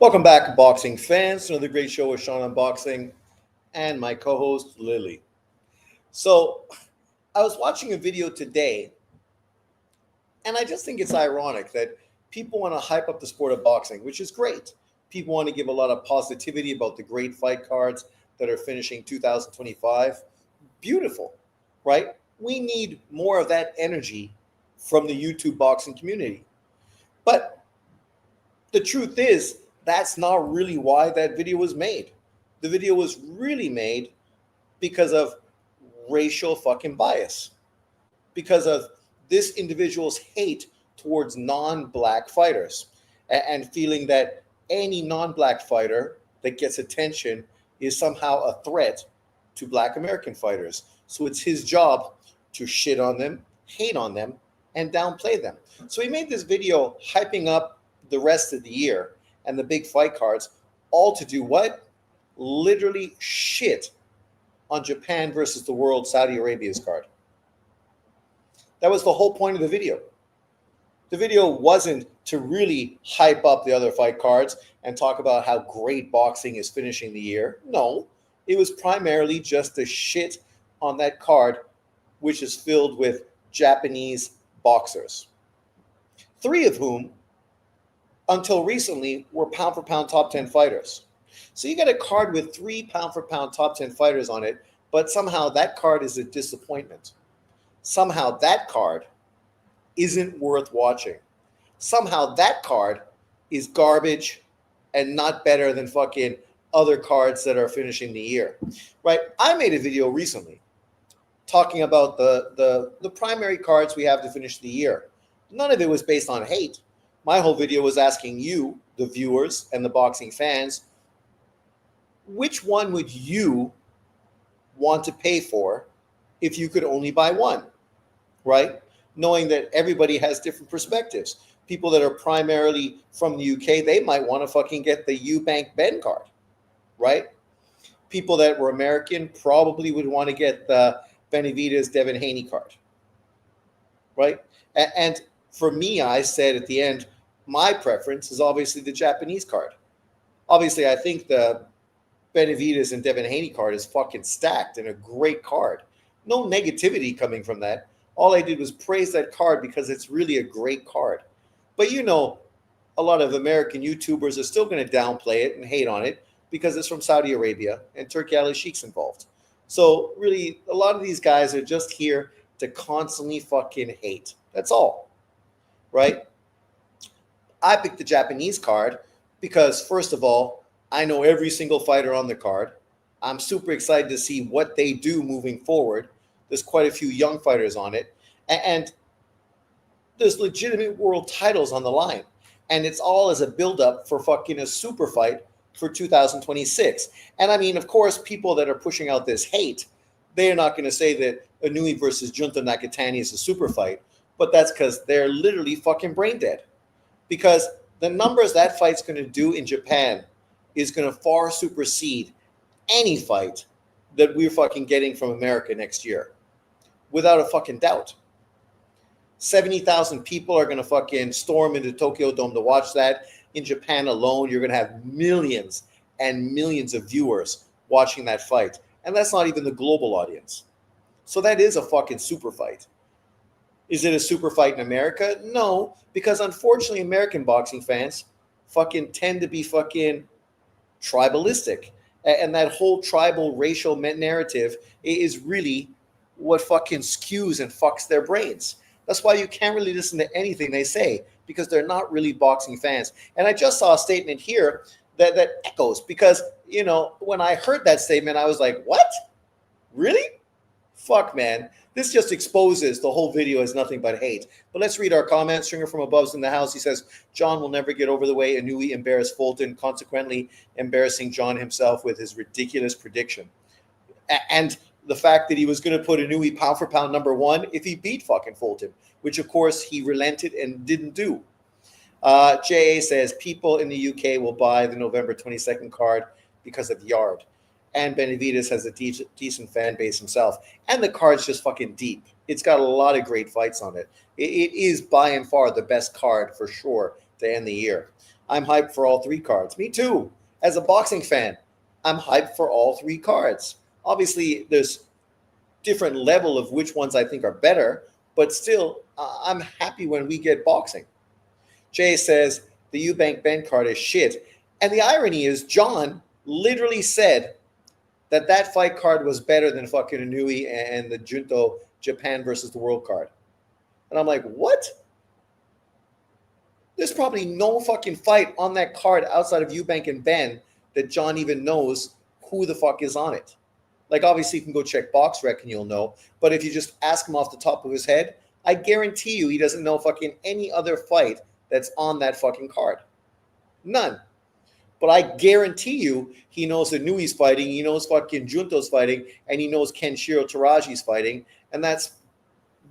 Welcome back, boxing fans, to another great show with Sean on Boxing and my co host, Lily. So, I was watching a video today, and I just think it's ironic that people want to hype up the sport of boxing, which is great. People want to give a lot of positivity about the great fight cards that are finishing 2025. Beautiful, right? We need more of that energy from the YouTube boxing community. But the truth is, that's not really why that video was made. The video was really made because of racial fucking bias, because of this individual's hate towards non black fighters and feeling that any non black fighter that gets attention is somehow a threat to black American fighters. So it's his job to shit on them, hate on them, and downplay them. So he made this video hyping up the rest of the year and the big fight cards, all to do what? Literally shit on Japan versus the world, Saudi Arabia's card. That was the whole point of the video. The video wasn't to really hype up the other fight cards and talk about how great boxing is finishing the year. No, it was primarily just to shit on that card, which is filled with Japanese boxers, three of whom, until recently, were pound for pound top 10 fighters. So you got a card with three pound for pound top 10 fighters on it, but somehow that card is a disappointment. Somehow that card isn't worth watching. Somehow that card is garbage and not better than fucking other cards that are finishing the year. Right? I made a video recently talking about the primary cards we have to finish the year. None of it was based on hate. My whole video was asking you, the viewers and the boxing fans, which one would you want to pay for if you could only buy one, right? Knowing that everybody has different perspectives. People that are primarily from the UK, they might want to fucking get the Eubank Ben card, right? People that were American probably would want to get the Benavidez Devin Haney card, right? And for me, I said at the end, my preference is obviously the Japanese card. Obviously, I think the Benavidez and Devin Haney card is fucking stacked and a great card. No negativity coming from that. All I did was praise that card because it's really a great card. But a lot of American YouTubers are still going to downplay it and hate on it because it's from Saudi Arabia and Turki Al Sheikh's involved. So really, a lot of these guys are just here to constantly fucking hate. That's all, right? I picked the Japanese card because, first of all, I know every single fighter on the card. I'm super excited to see what they do moving forward. There's quite a few young fighters on it. And there's legitimate world titles on the line. And it's all as a buildup for fucking a super fight for 2026. And I mean, of course, people that are pushing out this hate, they're not going to say that Inoue versus Junta Nakatani is a super fight. But that's because they're literally fucking brain dead. Because the numbers that fight's going to do in Japan is going to far supersede any fight that we're fucking getting from America next year. Without a fucking doubt. 70,000 people are going to fucking storm into Tokyo Dome to watch that. In Japan alone, you're going to have millions and millions of viewers watching that fight. And that's not even the global audience. So that is a fucking super fight. Is it a super fight in America? No, because unfortunately American boxing fans fucking tend to be fucking tribalistic. And that whole tribal racial narrative is really what fucking skews and fucks their brains. That's why you can't really listen to anything they say because they're not really boxing fans. And I just saw a statement here that echoes because, when I heard that statement, I was like, what? Really? Fuck, man. This just exposes the whole video as nothing but hate. But let's read our comments. Stringer from Above's in the house. He says, John will never get over the way Inoue embarrassed Fulton, consequently embarrassing John himself with his ridiculous prediction. And the fact that he was going to put Inoue pound for pound number one if he beat fucking Fulton, which of course he relented and didn't do. JA says, people in the UK will buy the November 22nd card because of Yard. And Benavidez has a decent fan base himself. And the card's just fucking deep. It's got a lot of great fights on it. It is by and far the best card for sure to end the year. I'm hyped for all three cards. Me too. As a boxing fan, I'm hyped for all three cards. Obviously, there's different level of which ones I think are better, but still, I'm happy when we get boxing. Jay says the Eubank Ben card is shit. And the irony is, John literally said that that fight card was better than fucking Inoue and the Junto Japan versus the World card. And I'm like, what? There's probably no fucking fight on that card outside of Eubank and Ben that John even knows who the fuck is on it. Like, obviously, you can go check BoxRec and you'll know. But if you just ask him off the top of his head, I guarantee you he doesn't know fucking any other fight that's on that fucking card. None. But I guarantee you he knows Inoue's fighting, he knows fucking Junto's fighting, and he knows Kenshiro Taraji's fighting. And that's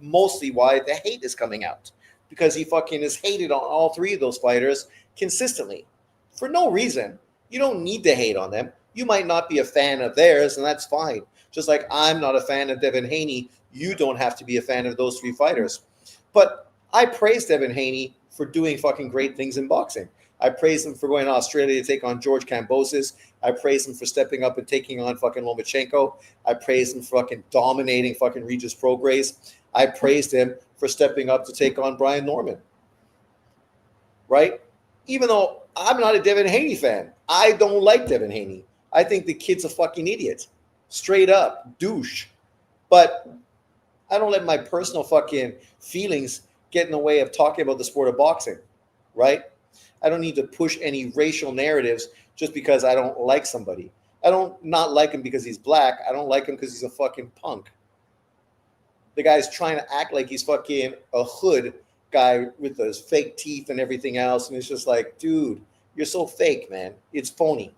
mostly why the hate is coming out. Because he fucking is hated on all three of those fighters consistently. For no reason. You don't need to hate on them. You might not be a fan of theirs, and that's fine. Just like I'm not a fan of Devin Haney, you don't have to be a fan of those three fighters. But I praise Devin Haney for doing fucking great things in boxing. I praise him for going to Australia to take on George Kambosos. I praise him for stepping up and taking on fucking Lomachenko. I praise him for fucking dominating fucking Regis Prograis. I praised him for stepping up to take on Brian Norman. Right? Even though I'm not a Devin Haney fan. I don't like Devin Haney. I think the kid's a fucking idiot. Straight up. Douche. But I don't let my personal fucking feelings get in the way of talking about the sport of boxing. Right? I don't need to push any racial narratives just because I don't like somebody. I don't not like him because he's black. I don't like him because he's a fucking punk. The guy's trying to act like he's fucking a hood guy with those fake teeth and everything else. And it's just like, dude, you're so fake, man. It's phony.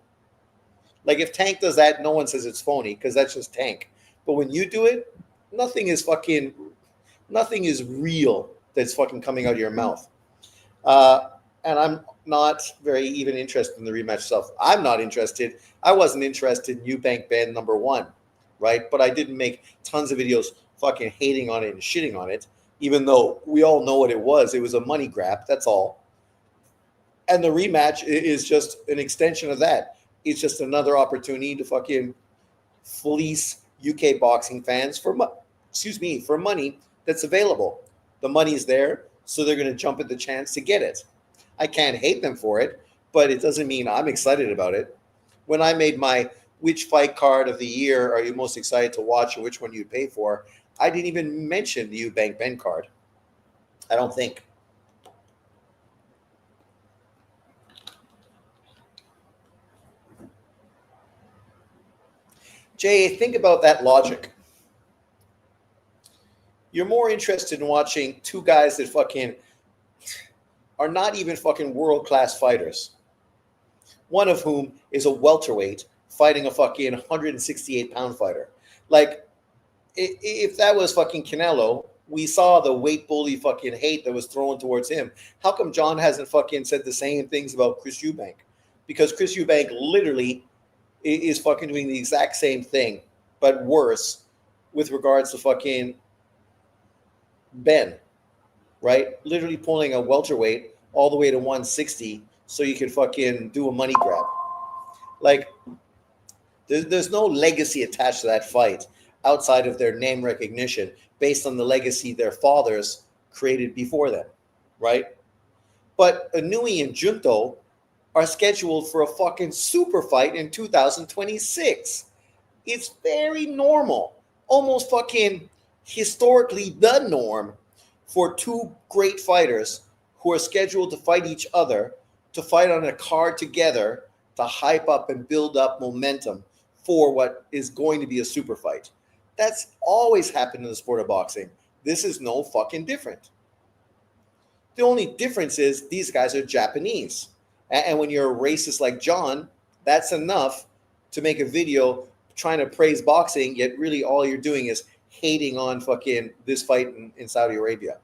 Like, if Tank does that, no one says it's phony because that's just Tank. But when you do it, nothing is real that's fucking coming out of your mouth. And I'm not very even interested in the rematch itself. I'm not interested. I wasn't interested in Eubank Ben #1, right? But I didn't make tons of videos fucking hating on it and shitting on it, even though we all know what it was. It was a money grab, that's all. And the rematch is just an extension of that. It's just another opportunity to fucking fleece UK boxing fans for money that's available. The money's there, so they're going to jump at the chance to get it. I can't hate them for it, but it doesn't mean I'm excited about it. When I made my which fight card of the year are you most excited to watch and which one you'd pay for, I didn't even mention the Eubank Ben card. I don't think. Jay, think about that logic. You're more interested in watching two guys that fucking are not even fucking world-class fighters. One of whom is a welterweight fighting a fucking 168-pound fighter. Like, if that was fucking Canelo, we saw the weight bully fucking hate that was thrown towards him. How come John hasn't fucking said the same things about Chris Eubank? Because Chris Eubank literally is fucking doing the exact same thing, but worse with regards to fucking Ben, right? Literally pulling a welterweight all the way to 160 so you can fucking do a money grab. Like, there's no legacy attached to that fight outside of their name recognition based on the legacy their fathers created before them, right? But Inoue and Junto are scheduled for a fucking super fight in 2026. It's very normal, almost fucking historically the norm for two great fighters who are scheduled to fight each other, to fight on a card together, to hype up and build up momentum for what is going to be a super fight. That's always happened in the sport of boxing. This is no fucking different. The only difference is these guys are Japanese. And when you're a racist like John, that's enough to make a video trying to praise boxing, yet really all you're doing is hating on fucking this fight in Saudi Arabia.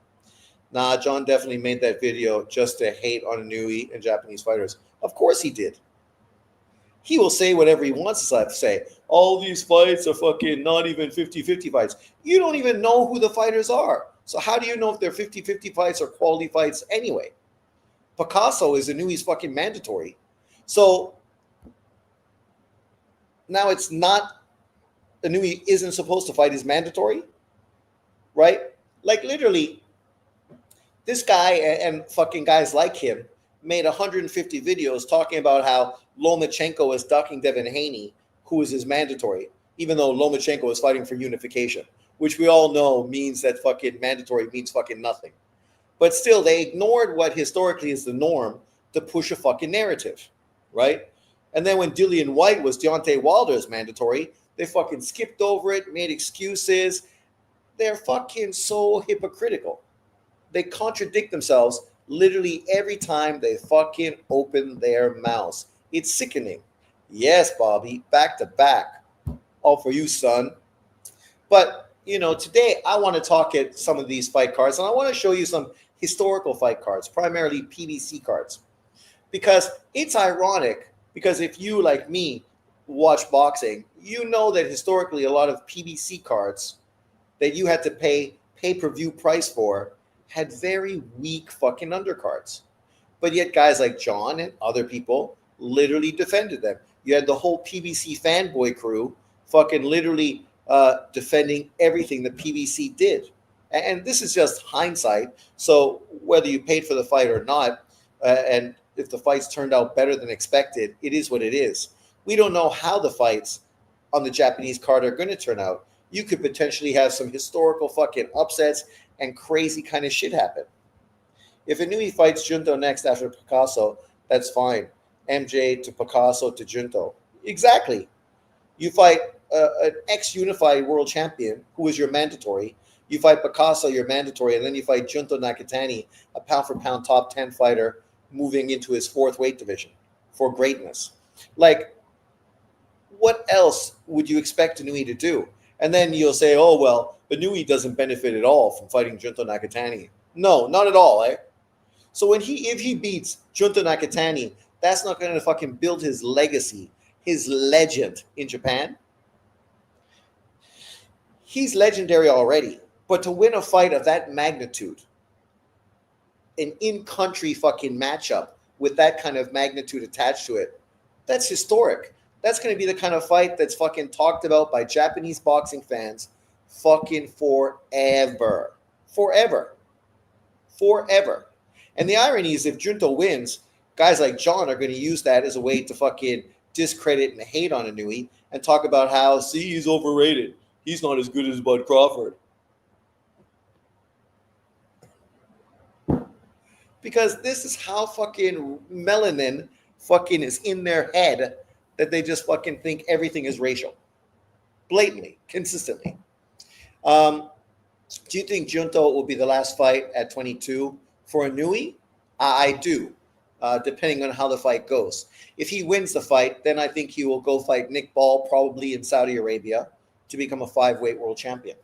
Nah, John definitely made that video just to hate on Inoue and Japanese fighters. Of course he did. He will say whatever he wants to say. All these fights are fucking not even 50-50 fights. You don't even know who the fighters are. So how do you know if they're 50-50 fights or quality fights anyway? Picasso is Inoue's fucking mandatory. So now it's not, Inoue isn't supposed to fight his mandatory, right? Like literally, this guy and fucking guys like him made 150 videos talking about how Lomachenko is ducking Devin Haney, who is his mandatory, even though Lomachenko is fighting for unification, which we all know means that fucking mandatory means fucking nothing. But still, they ignored what historically is the norm to push a fucking narrative, right? And then when Dillian White was Deontay Wilder's mandatory, they fucking skipped over it, made excuses. They're fucking so hypocritical. They contradict themselves literally every time they fucking open their mouths. It's sickening. Yes, Bobby, back to back. All for you, son. But, today I want to talk at some of these fight cards, and I want to show you some historical fight cards, primarily PBC cards. Because it's ironic, because if you, like me, watch boxing, you know that historically a lot of PBC cards that you had to pay pay-per-view price for had very weak fucking undercards. But yet guys like John and other people literally defended them. You had the whole PBC fanboy crew fucking literally defending everything the PBC did. And this is just hindsight. So whether you paid for the fight or not, and if the fights turned out better than expected, it is what it is. We don't know how the fights on the Japanese card are going to turn out. You could potentially have some historical fucking upsets and crazy kind of shit happen. If Inoue fights Junto next after Picasso, that's fine. MJ to Picasso to Junto. Exactly. You fight an ex-unified world champion who is your mandatory. You fight Picasso, your mandatory, and then you fight Junto Nakatani, a pound-for-pound top 10 fighter moving into his fourth weight division for greatness. Like, what else would you expect Inoue to do? And then you'll say, oh, well, Inoue doesn't benefit at all from fighting Junto Nakatani. No, not at all, eh? So if he beats Junto Nakatani, that's not going to fucking build his legacy, his legend in Japan. He's legendary already. But to win a fight of that magnitude, an in-country fucking matchup with that kind of magnitude attached to it, that's historic. That's going to be the kind of fight that's fucking talked about by Japanese boxing fans fucking forever. Forever. Forever. And the irony is if Junto wins, guys like John are going to use that as a way to fucking discredit and hate on Inoue and talk about how, see, he's overrated. He's not as good as Bud Crawford. Because this is how fucking melanin fucking is in their head that they just fucking think everything is racial. Blatantly, consistently. Do you think Junto will be the last fight at 22 for Inoue? I do, depending on how the fight goes. If he wins the fight, then I think he will go fight Nick Ball, probably in Saudi Arabia, to become a 5-weight world champion.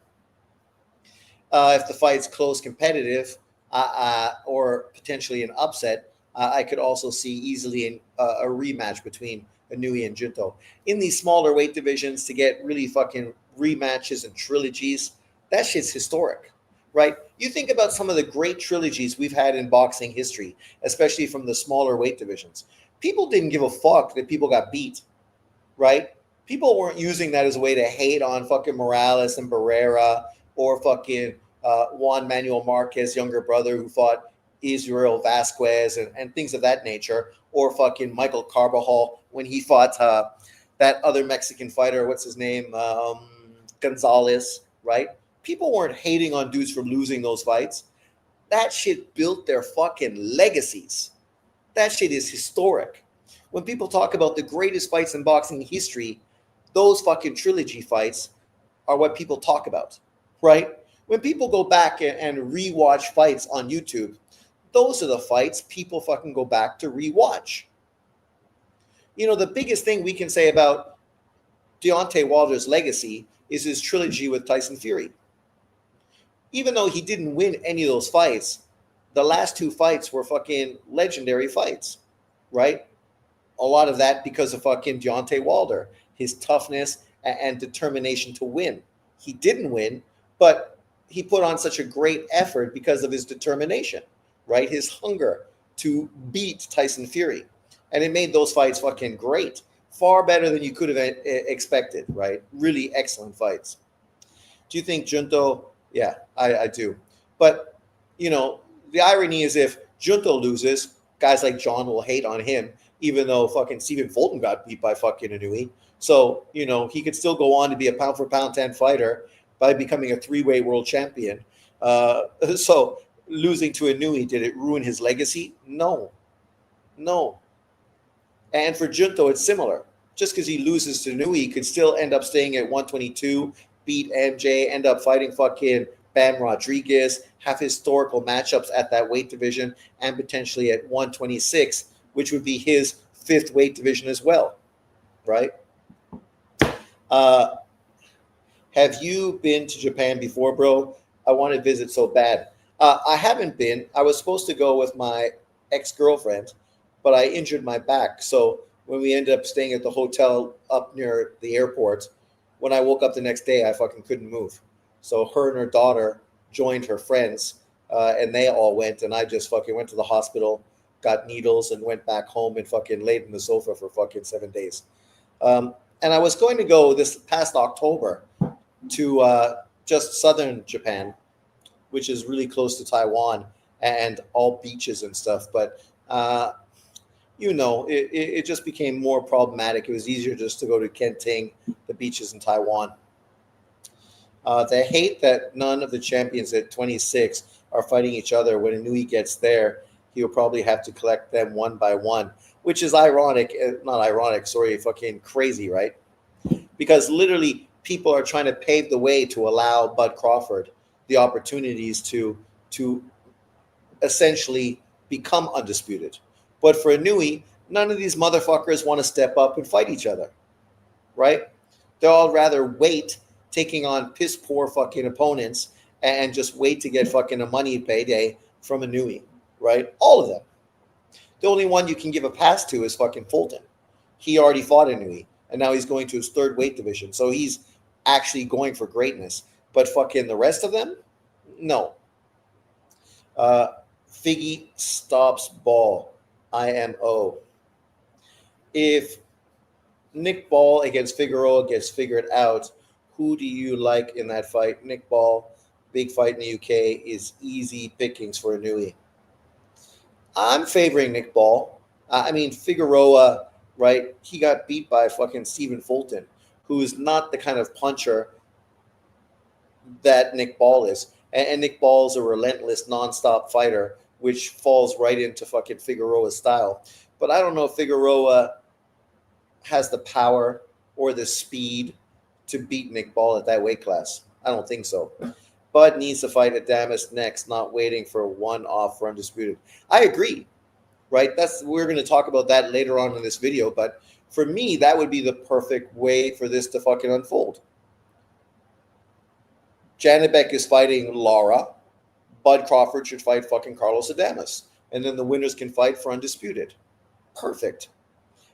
If the fight's close, competitive, or potentially an upset, I could also see easily a rematch between Inoue and Junto. In these smaller weight divisions, to get really fucking rematches and trilogies, that shit's historic, right? You think about some of the great trilogies we've had in boxing history, especially from the smaller weight divisions. People didn't give a fuck that people got beat, right? People weren't using that as a way to hate on fucking Morales and Barrera or fucking Juan Manuel Marquez, younger brother, who fought Israel Vasquez and things of that nature, or fucking Michael Carbajal when he fought that other Mexican fighter, what's his name, Gonzalez, right? People weren't hating on dudes for losing those fights. That shit built their fucking legacies. That shit is historic. When people talk about the greatest fights in boxing history, those fucking trilogy fights are what people talk about, right? When people go back and rewatch fights on YouTube, those are the fights people fucking go back to rewatch. The biggest thing we can say about Deontay Wilder's legacy is his trilogy with Tyson Fury. Even though he didn't win any of those fights, the last 2 fights were fucking legendary fights, right? A lot of that because of fucking Deontay Wilder, his toughness and determination to win. He didn't win, but he put on such a great effort because of his determination, right? His hunger to beat Tyson Fury. And it made those fights fucking great. Far better than you could have expected, right? Really excellent fights. Do you think Junto? Yeah, I do. But, the irony is if Junto loses, guys like John will hate on him, even though fucking Stephen Fulton got beat by fucking Inoue. So, he could still go on to be a pound for pound 10 fighter by becoming a 3-weight world champion. So losing to Inoue, did it ruin his legacy? No. No. And for Junto, it's similar. Just because he loses to Inoue, he could still end up staying at 122, beat MJ, end up fighting fucking Bam Rodriguez, have historical matchups at that weight division, and potentially at 126, which would be his 5th weight division as well, right? Have you been to Japan before, bro? I want to visit so bad. I haven't been. I was supposed to go with my ex-girlfriend, but I injured my back. So when we ended up staying at the hotel up near the airport, when I woke up the next day, I fucking couldn't move. So her and her daughter joined her friends, and they all went, and I just fucking went to the hospital, got needles, and went back home and fucking laid in the sofa for fucking 7 days. And I was going to go this past October to just southern Japan, which is really close to Taiwan and all beaches and stuff. But, it just became more problematic. It was easier just to go to Kenting, the beaches in Taiwan. They hate that none of the champions at 26 are fighting each other. When Inoue gets there, he'll probably have to collect them one by one, which is ironic. Not ironic, sorry, fucking crazy, right? Because literally people are trying to pave the way to allow Bud Crawford the opportunities to essentially become undisputed. But for Inoue, none of these motherfuckers want to step up and fight each other, right? They'll all rather wait, taking on piss poor fucking opponents, and just wait to get fucking a money payday from Inoue, right? All of them. The only one you can give a pass to is fucking Fulton. He already fought Inoue, and now he's going to his 3rd weight division. So he's actually going for greatness. But fucking the rest of them, no. Figgy stops Ball. IMO. If Nick Ball against Figueroa gets figured out, who do you like in that fight? Nick Ball, big fight in the UK, is easy pickings for Inoue. I'm favoring Nick Ball. Figueroa, right? He got beat by fucking Stephen Fulton, who is not the kind of puncher that Nick Ball is. And Nick Ball is a relentless, nonstop fighter, which falls right into fucking Figueroa's style. But I don't know if Figueroa has the power or the speed to beat Nick Ball at that weight class. I don't think so. Bud needs to fight Adames next, not waiting for one off for Undisputed. I agree, right? We're going to talk about that later on in this video, but for me, that would be the perfect way for this to fucking unfold. Janibek is fighting Lara. Bud Crawford should fight fucking Carlos Adames. And then the winners can fight for Undisputed. Perfect.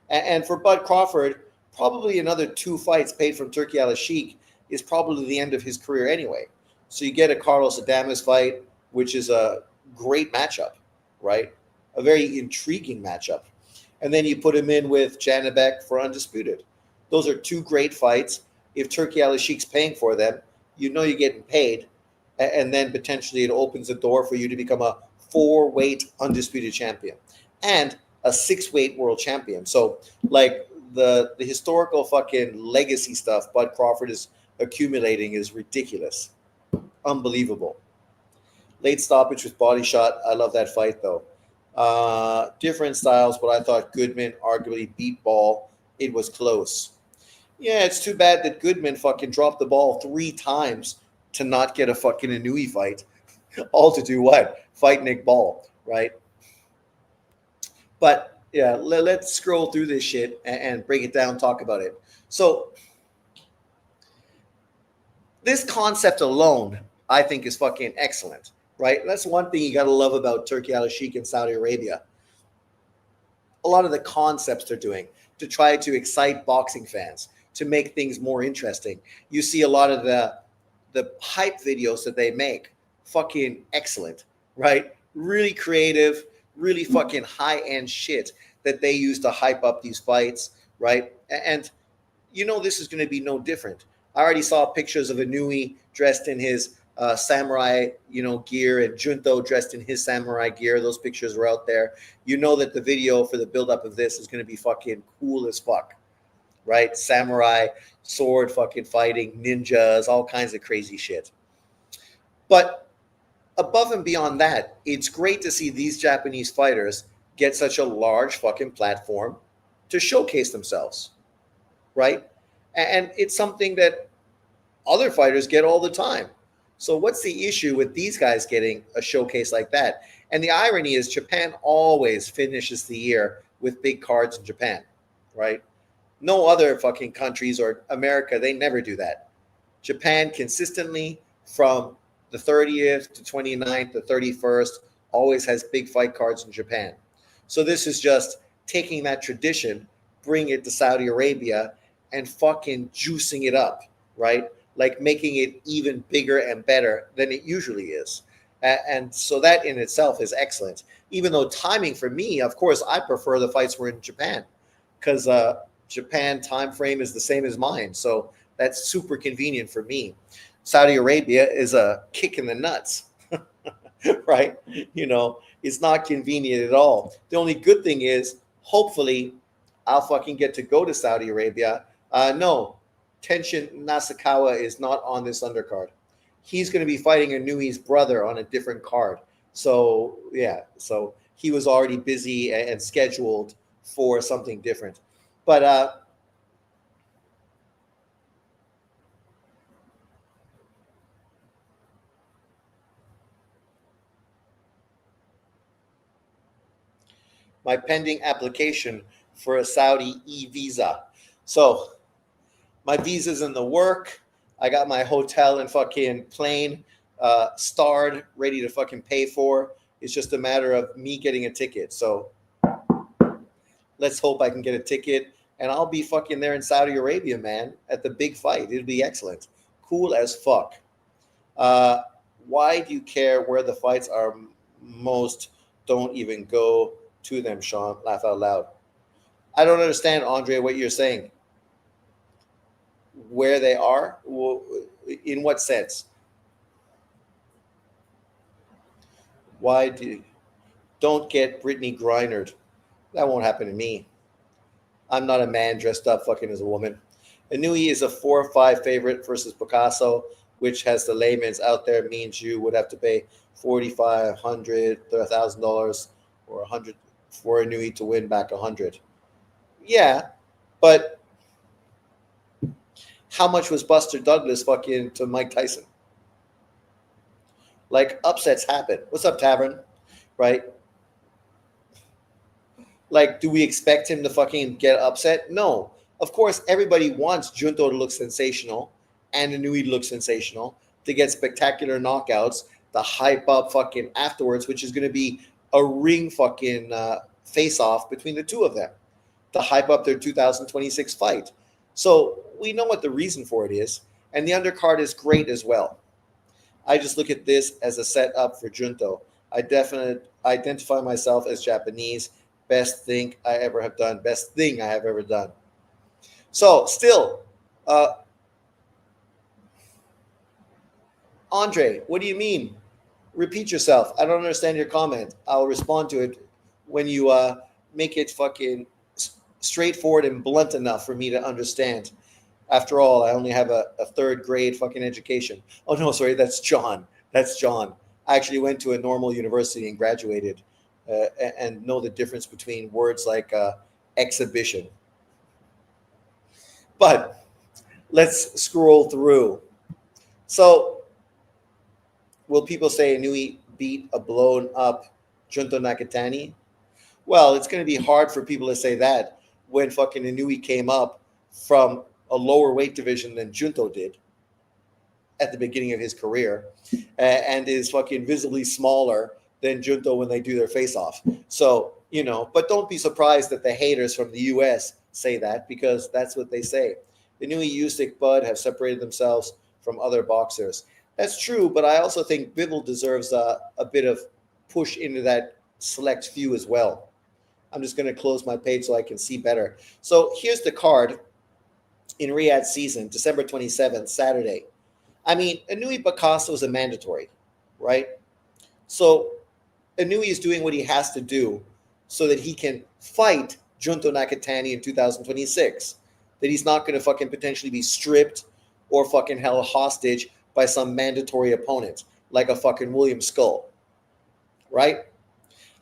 And for Bud Crawford, probably another 2 fights paid from Turki Al-Sheikh is probably the end of his career anyway. So you get a Carlos Adames fight, which is a great matchup, right? A very intriguing matchup. And then you put him in with Janibek for Undisputed. Those are 2 great fights. If Turki Al-Sheikh's paying for them, you know you're getting paid. And then potentially it opens the door for you to become a 4-weight Undisputed champion and a 6-weight world champion. So, like, the historical fucking legacy stuff Bud Crawford is accumulating is ridiculous. Unbelievable. Late stoppage with body shot. I love that fight, though. Different styles, but I thought Goodman arguably beat Ball. It was close. Yeah, it's too bad that Goodman fucking dropped the ball 3 times to not get a fucking Inoue fight. All to do what? Fight Nick Ball, right? But yeah, let's scroll through this shit and break it down, talk about it. So this concept alone, I think, is fucking excellent, right? That's one thing you got to love about Turki Al-Sheikh in Saudi Arabia. A lot of the concepts they're doing to try to excite boxing fans, to make things more interesting. You see a lot of the hype videos that they make, fucking excellent, right? Really creative, really fucking high end shit that they use to hype up these fights, right? And this is going to be no different. I already saw pictures of Inoue dressed in his samurai, gear, and Junto dressed in his samurai gear. Those pictures are out there. You know that the video for the buildup of this is going to be fucking cool as fuck, right? Samurai, sword fucking fighting, ninjas, all kinds of crazy shit. But above and beyond that, it's great to see these Japanese fighters get such a large fucking platform to showcase themselves, right? And it's something that other fighters get all the time. So what's the issue with these guys getting a showcase like that? And the irony is Japan always finishes the year with big cards in Japan, right? No other fucking countries or America, they never do that. Japan consistently from the 30th to 29th to 31st always has big fight cards in Japan. So this is just taking that tradition, bring it to Saudi Arabia and fucking juicing it up, right? Like making it even bigger and better than it usually is. And so that in itself is excellent. Even though timing for me, of course, I prefer the fights were in Japan because Japan time frame is the same as mine. So that's super convenient for me. Saudi Arabia is a kick in the nuts, right? It's not convenient at all. The only good thing is, hopefully, I'll fucking get to go to Saudi Arabia. No, Tenshin Nasukawa is not on this undercard. He's going to be fighting Inoue's brother on a different card. So, yeah, so he was already busy and scheduled for something different. But my pending application for a Saudi e-visa. So my visa's in the work. I got my hotel and fucking plane starred, ready to fucking pay for. It's just a matter of me getting a ticket. So let's hope I can get a ticket and I'll be fucking there in Saudi Arabia, man, at the big fight. It'll be excellent. Cool as fuck. Why do you care where the fights are most? Don't even go to them, Sean. Laugh out loud. I don't understand, Andre, what you're saying. Where they are? In what sense? Why don't get Brittany Griner? That won't happen to me. I'm not a man dressed up fucking as a woman. Inoue is a 4-5 favorite versus Picasso, which has the layman's out there means you would have to pay $4,500, $1,000, or $100 for Inoue to win back $100. Yeah, but how much was Buster Douglas fucking to Mike Tyson? Like, upsets happen. What's up, Tavern? Right? Like, do we expect him to fucking get upset? No. Of course, everybody wants Junto to look sensational and Inoue to look sensational, to get spectacular knockouts, to hype up fucking afterwards, which is going to be a ring fucking face-off between the two of them, to hype up their 2026 fight. So we know what the reason for it is, and the undercard is great as well. I just look at this as a setup for Junto. I definitely identify myself as Japanese. Best thing I ever have done. Best thing I have ever done. So still, Andre, what do you mean? Repeat yourself. I don't understand your comment. I'll respond to it when you make it fucking straightforward and blunt enough for me to understand. After all, I only have a third grade fucking education. Oh, no, sorry, that's John. That's John. I actually went to a normal university and graduated and know the difference between words like exhibition. But let's scroll through. So, will people say Inoue beat a blown up Junto Nakatani? Well, it's going to be hard for people to say that when fucking Inoue came up from a lower weight division than Junto did at the beginning of his career and is fucking visibly smaller than Junto when they do their face-off. So, but don't be surprised that the haters from the U.S. say that, because that's what they say. The Inoue, Usyk, Bud have separated themselves from other boxers. That's true, but I also think Bivol deserves a bit of push into that select few as well. I'm just going to close my page so I can see better. So here's the card in Riyadh season, December 27th, Saturday. I mean, Inoue Picasso is a mandatory, right? So Inoue is doing what he has to do so that he can fight Junto Nakatani in 2026. That he's not going to fucking potentially be stripped or fucking held hostage by some mandatory opponent like a fucking William Skull, right?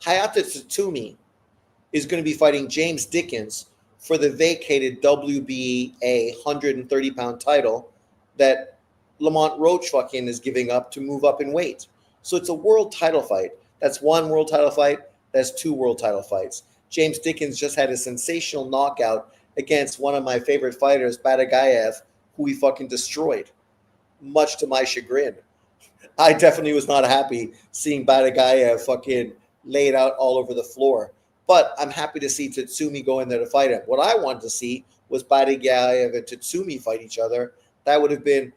Hayata Tsutumi is going to be fighting James Dickens for the vacated WBA 130-pound title that Lamont Roach fucking is giving up to move up in weight. So it's a world title fight. That's one world title fight. That's two world title fights. James Dickens just had a sensational knockout against one of my favorite fighters, Batagayev, who he fucking destroyed, much to my chagrin. I definitely was not happy seeing Batagayev fucking laid out all over the floor. But I'm happy to see Tatsumi go in there to fight him. What I wanted to see was Batagayev and Tatsumi fight each other. That would have been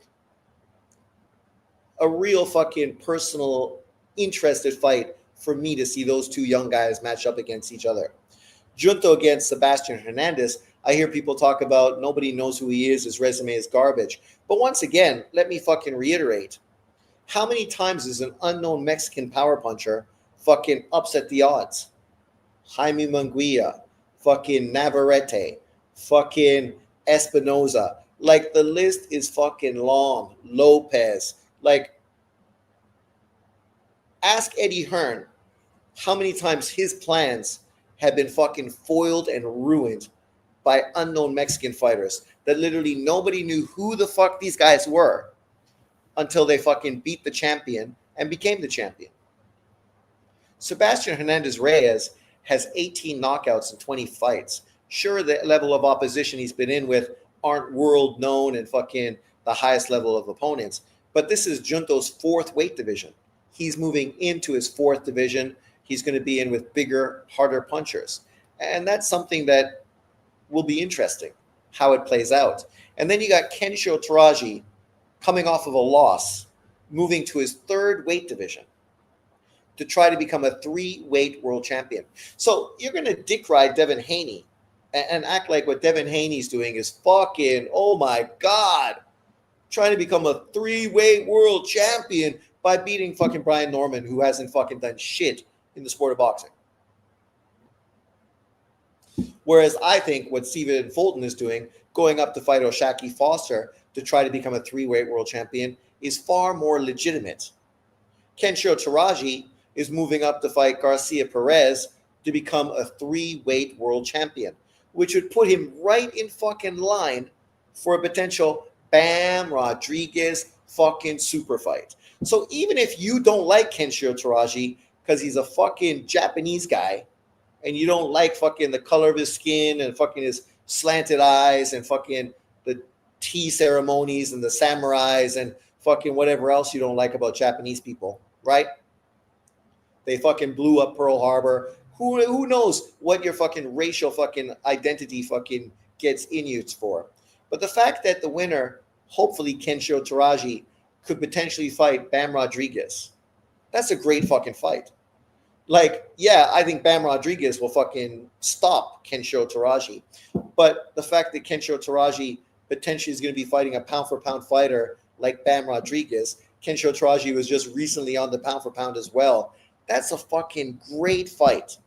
a real fucking personal interested fight for me to see those two young guys match up against each other. Junto against Sebastian Hernandez, I hear people talk about nobody knows who he is, his resume is garbage. But once again, let me fucking reiterate. How many times has an unknown Mexican power puncher fucking upset the odds? Jaime Munguia, fucking Navarrete, fucking Espinoza. Like, the list is fucking long. Lopez. Like, ask Eddie Hearn how many times his plans have been fucking foiled and ruined by unknown Mexican fighters that literally nobody knew who the fuck these guys were until they fucking beat the champion and became the champion. Sebastian Hernandez Reyes has 18 knockouts in 20 fights. Sure, the level of opposition he's been in with aren't world known and fucking the highest level of opponents, but this is Junto's fourth weight division. He's moving into his fourth division. He's going to be in with bigger, harder punchers. And that's something that will be interesting, how it plays out. And then you got Kensho Taraji coming off of a loss, moving to his third weight division to try to become a 3-weight world champion. So you're going to dick ride Devin Haney and act like what Devin Haney's doing is fucking, oh my God, trying to become a 3-weight world champion by beating fucking Brian Norman, who hasn't fucking done shit in the sport of boxing. Whereas I think what Stephen Fulton is doing, going up to fight Oshaki Foster to try to become a 3-weight world champion, is far more legitimate. Kensho Taraji is moving up to fight Garcia Perez to become a 3-weight world champion, which would put him right in fucking line for a potential Bam Rodriguez fucking super fight. So even if you don't like Kensho Taraji because he's a fucking Japanese guy and you don't like fucking the color of his skin and fucking his slanted eyes and fucking the tea ceremonies and the samurais and fucking whatever else you don't like about Japanese people, right? They fucking blew up Pearl Harbor. Who knows what your fucking racial fucking identity fucking gets in you for. But the fact that the winner, hopefully Kensho Taraji, could potentially fight Bam Rodriguez, that's a great fucking fight. Like, yeah, I think Bam Rodriguez will fucking stop Kensho Taraji. But the fact that Kensho Taraji potentially is going to be fighting a pound-for-pound fighter like Bam Rodriguez, Kensho Taraji was just recently on the pound-for-pound as well. That's a fucking great fight.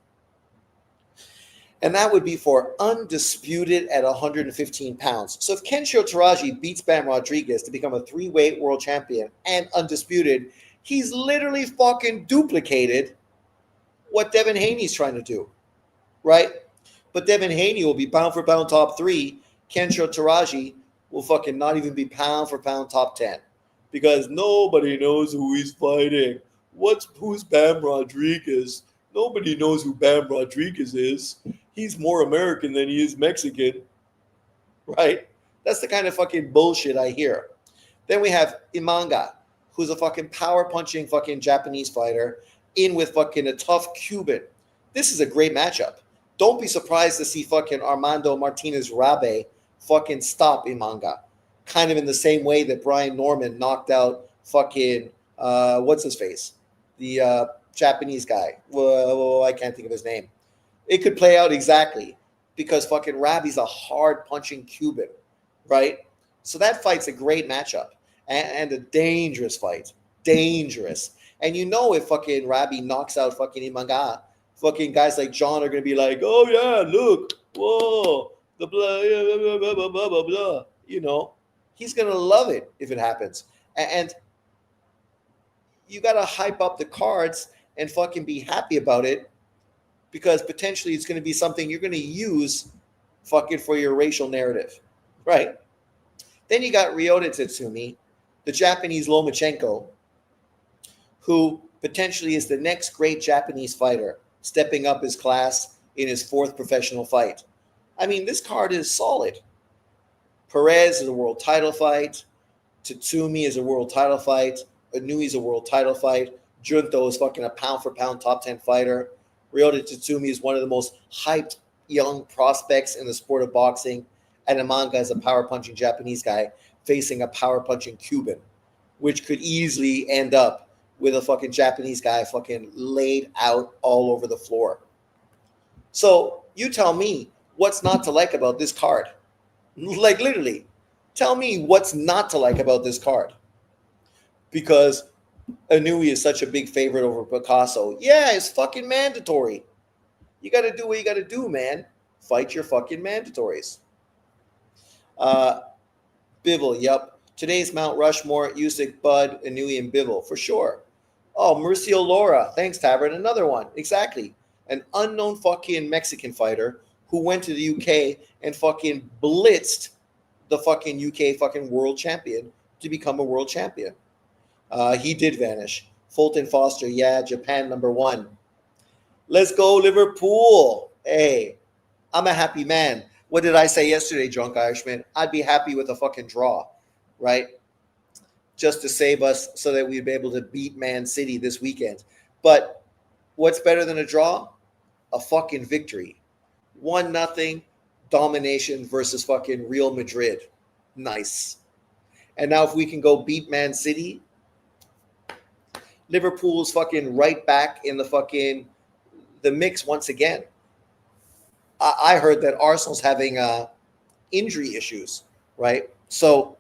And that would be for undisputed at 115 pounds. So if Kensho Taraji beats Bam Rodriguez to become a 3-weight world champion and undisputed, he's literally fucking duplicated what Devin Haney's trying to do, right? But Devin Haney will be pound for pound top 3. Kensho Taraji will fucking not even be pound for pound top 10 because nobody knows who he's fighting. Who's Bam Rodriguez? Nobody knows who Bam Rodriguez is. He's more American than he is Mexican, right? That's the kind of fucking bullshit I hear. Then we have Imanga, who's a fucking power punching fucking Japanese fighter in with fucking a tough Cuban. This is a great matchup. Don't be surprised to see fucking Armando Martinez Rabe fucking stop Imanga. Kind of in the same way that Brian Norman knocked out fucking, what's his face? The Japanese guy. Well, I can't think of his name. It could play out exactly because fucking Robbie's a hard punching Cuban, right? So that fight's a great matchup and a dangerous fight. Dangerous. And you know if fucking Robbie knocks out fucking Imanga, fucking guys like John are gonna be like, oh yeah, look, whoa, the blah, blah, blah, blah, blah, blah, blah. You know, he's gonna love it if it happens. And you gotta hype up the cards and fucking be happy about it because potentially it's gonna be something you're gonna use fucking for your racial narrative, right? Then you got Ryota Tatsumi, the Japanese Lomachenko, who potentially is the next great Japanese fighter, stepping up his class in his fourth professional fight. I mean, this card is solid. Perez is a world title fight. Tatsumi is a world title fight. Inoue is a world title fight. Junto is fucking a pound-for-pound top 10 fighter. Ryota Tatsumi is one of the most hyped young prospects in the sport of boxing. And Imanga is a power-punching Japanese guy facing a power-punching Cuban, which could easily end up with a fucking Japanese guy fucking laid out all over the floor. So you tell me what's not to like about this card. Like literally, tell me what's not to like about this card. Because Inoue is such a big favorite over Picasso. Yeah, it's fucking mandatory. You got to do what you got to do, man. Fight your fucking mandatories. Bivol, yep. Today's Mount Rushmore, Usyk, Bud, Inoue, and Bivol, for sure. Oh, Murcio Laura. Thanks, Tavern. Another one. Exactly. An unknown fucking Mexican fighter who went to the UK and fucking blitzed the fucking UK fucking world champion to become a world champion. He did vanish. Fulton Foster, yeah, Japan #1. Let's go, Liverpool. Hey, I'm a happy man. What did I say yesterday, Drunk Irishman? I'd be happy with a fucking draw, right? Just to save us so that we'd be able to beat Man City this weekend. But what's better than a draw? A fucking victory. 1-0 domination versus fucking Real Madrid. Nice. And now if we can go beat Man City, Liverpool's fucking right back in the mix once again. I heard that Arsenal's having injury issues, right? So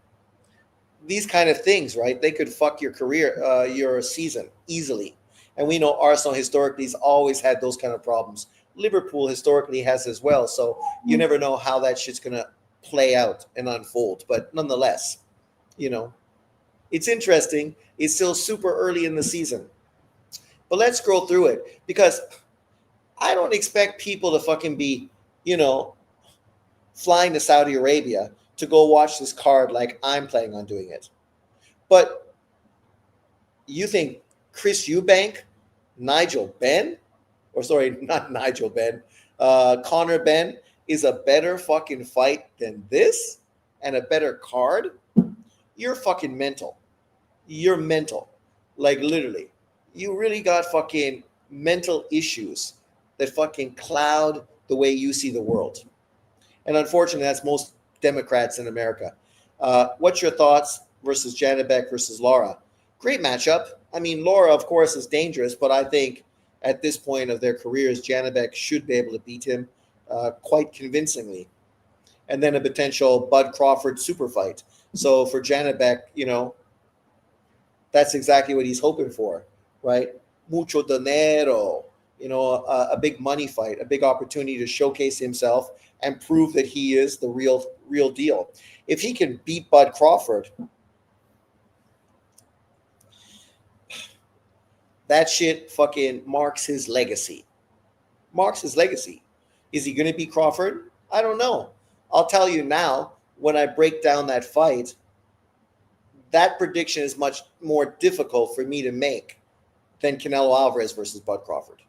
these kind of things, right? They could fuck your career, your season easily. And we know Arsenal historically has always had those kind of problems. Liverpool historically has as well. So you never know how that shit's going to play out and unfold. But nonetheless, you know, it's interesting. It's still super early in the season. But let's scroll through it because I don't expect people to fucking be, you know, flying to Saudi Arabia to go watch this card like I'm planning on doing it. But you think Chris Eubank, Nigel Benn, or sorry, not Nigel Benn, Connor Benn is a better fucking fight than this and a better card? You're fucking mental. You're mental. Like literally. You really got fucking mental issues that fucking cloud the way you see the world. And unfortunately, that's most Democrats in America. What's your thoughts versus Janibek versus Laura? Great matchup. I mean, Laura, of course, is dangerous, but I think at this point of their careers, Janibek should be able to beat him quite convincingly. And then a potential Bud Crawford super fight. So for Janibek, you know, that's exactly what he's hoping for, right? Mucho dinero, you know, a big money fight, a big opportunity to showcase himself and prove that he is the real deal. If he can beat Bud Crawford, that shit fucking marks his legacy. Marks his legacy. Is he going to beat Crawford? I don't know. I'll tell you now, when I break down that fight, that prediction is much more difficult for me to make than Canelo Alvarez versus Bud Crawford.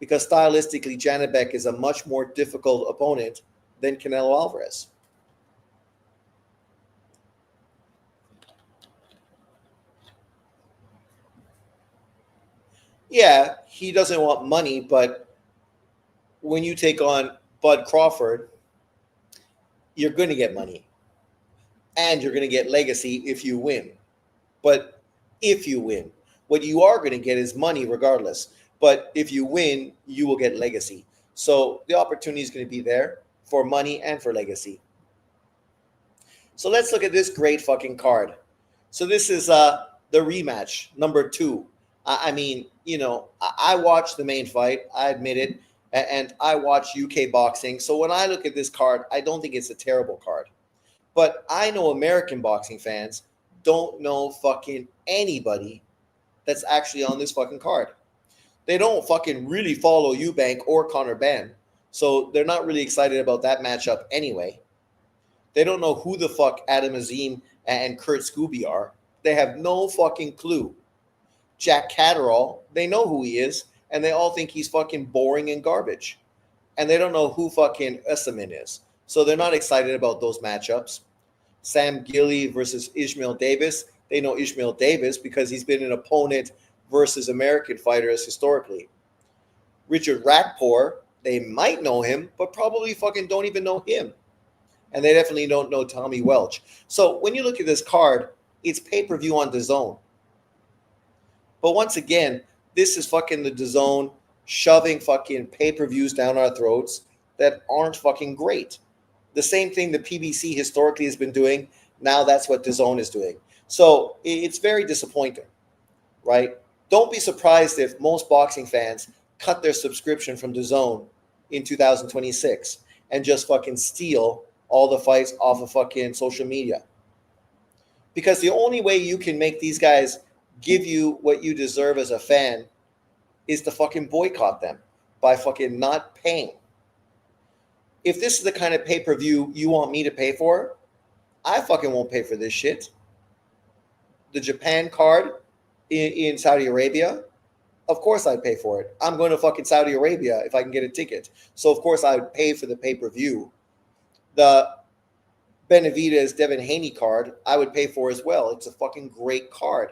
Because stylistically, Janibek is a much more difficult opponent than Canelo Alvarez. Yeah, he doesn't want money, but when you take on Bud Crawford, you're going to get money. And you're going to get legacy if you win. But if you win, What you are going to get is money regardless. But if you win, you will get legacy. So the opportunity is going to be there for money and for legacy. So let's look at this great fucking card. So this is the rematch, number 2. I mean, I watched the main fight. I admit it. And I watch UK boxing. So when I look at this card, I don't think it's a terrible card. But I know American boxing fans don't know fucking anybody that's actually on this fucking card. They don't fucking really follow Eubank or Conor Benn. So they're not really excited about that matchup anyway. They don't know who the fuck Adam Azim and Kurt Scooby are. They have no fucking clue. Jack Catterall, they know who he is, and they all think he's fucking boring and garbage. And they don't know who fucking Usman is. So they're not excited about those matchups. Sam Gilly versus Ishmael Davis. They know Ishmael Davis because he's been an opponent versus American fighters historically. Richard Ratpor, they might know him, but probably fucking don't even know him. And they definitely don't know Tommy Welch. So when you look at this card, it's pay-per-view on DAZN. But once again, this is fucking the DAZN shoving fucking pay-per-views down our throats that aren't fucking great. The same thing the PBC historically has been doing. Now that's what DAZN is doing. So it's very disappointing, right? Don't be surprised if most boxing fans cut their subscription from DAZN in 2026 and just fucking steal all the fights off of fucking social media. Because the only way you can make these guys give you what you deserve as a fan is to fucking boycott them by fucking not paying. If this is the kind of pay-per-view you want me to pay for, I fucking won't pay for this shit. The Japan card in Saudi Arabia, of course I'd pay for it. I'm going to fucking Saudi Arabia if I can get a ticket. So of course I would pay for the pay-per-view. The Benavidez Devin Haney card I would pay for as well. It's a fucking great card.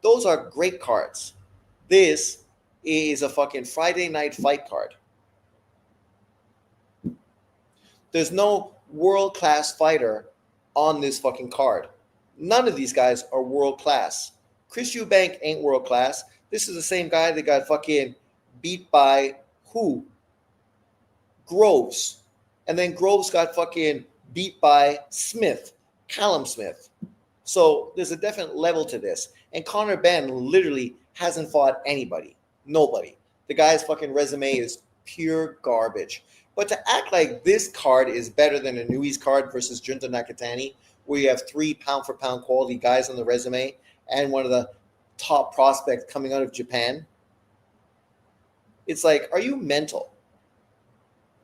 Those are great cards. This is a fucking Friday night fight card. There's no world-class fighter on this fucking card. None of these guys are world-class. Chris Eubank ain't world-class. This is the same guy that got fucking beat by who? Groves. And then Groves got fucking beat by Smith, Callum Smith. So there's a definite level to this. And Conor Benn literally hasn't fought anybody. Nobody. The guy's fucking resume is pure garbage. But to act like this card is better than Inoue's card versus Junta Nakatani, where you have 3 pound-for-pound quality guys on the resume and one of the top prospects coming out of Japan, it's like, are you mental?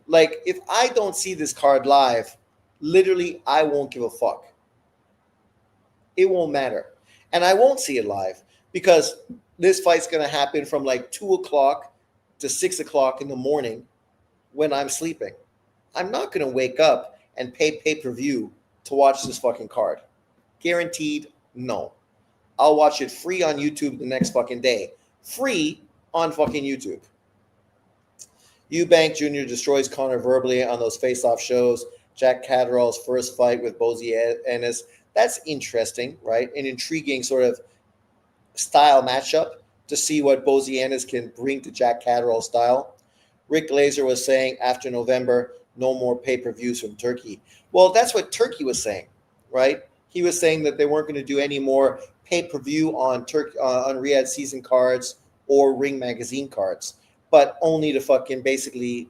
Like, if I don't see this card live, literally, I won't give a fuck. It won't matter. And I won't see it live because this fight's going to happen from like 2 o'clock to 6 o'clock in the morning when I'm sleeping. I'm not going to wake up and pay pay-per-view to watch this fucking card. Guaranteed, no. I'll watch it free on YouTube the next fucking day. Free on fucking YouTube. Eubank Jr. destroys Conor verbally on those face-off shows. Jack Catterall's first fight with Bozy Ennis. That's interesting, right? An intriguing sort of style matchup to see what Bozy Ennis can bring to Jack Catterall's style. Rick Glazer was saying after November, no more pay-per-views from Turkey. Well, that's what Turkey was saying, right? He was saying that they weren't going to do any more pay-per-view on Riyadh season cards or Ring magazine cards, but only to fucking basically,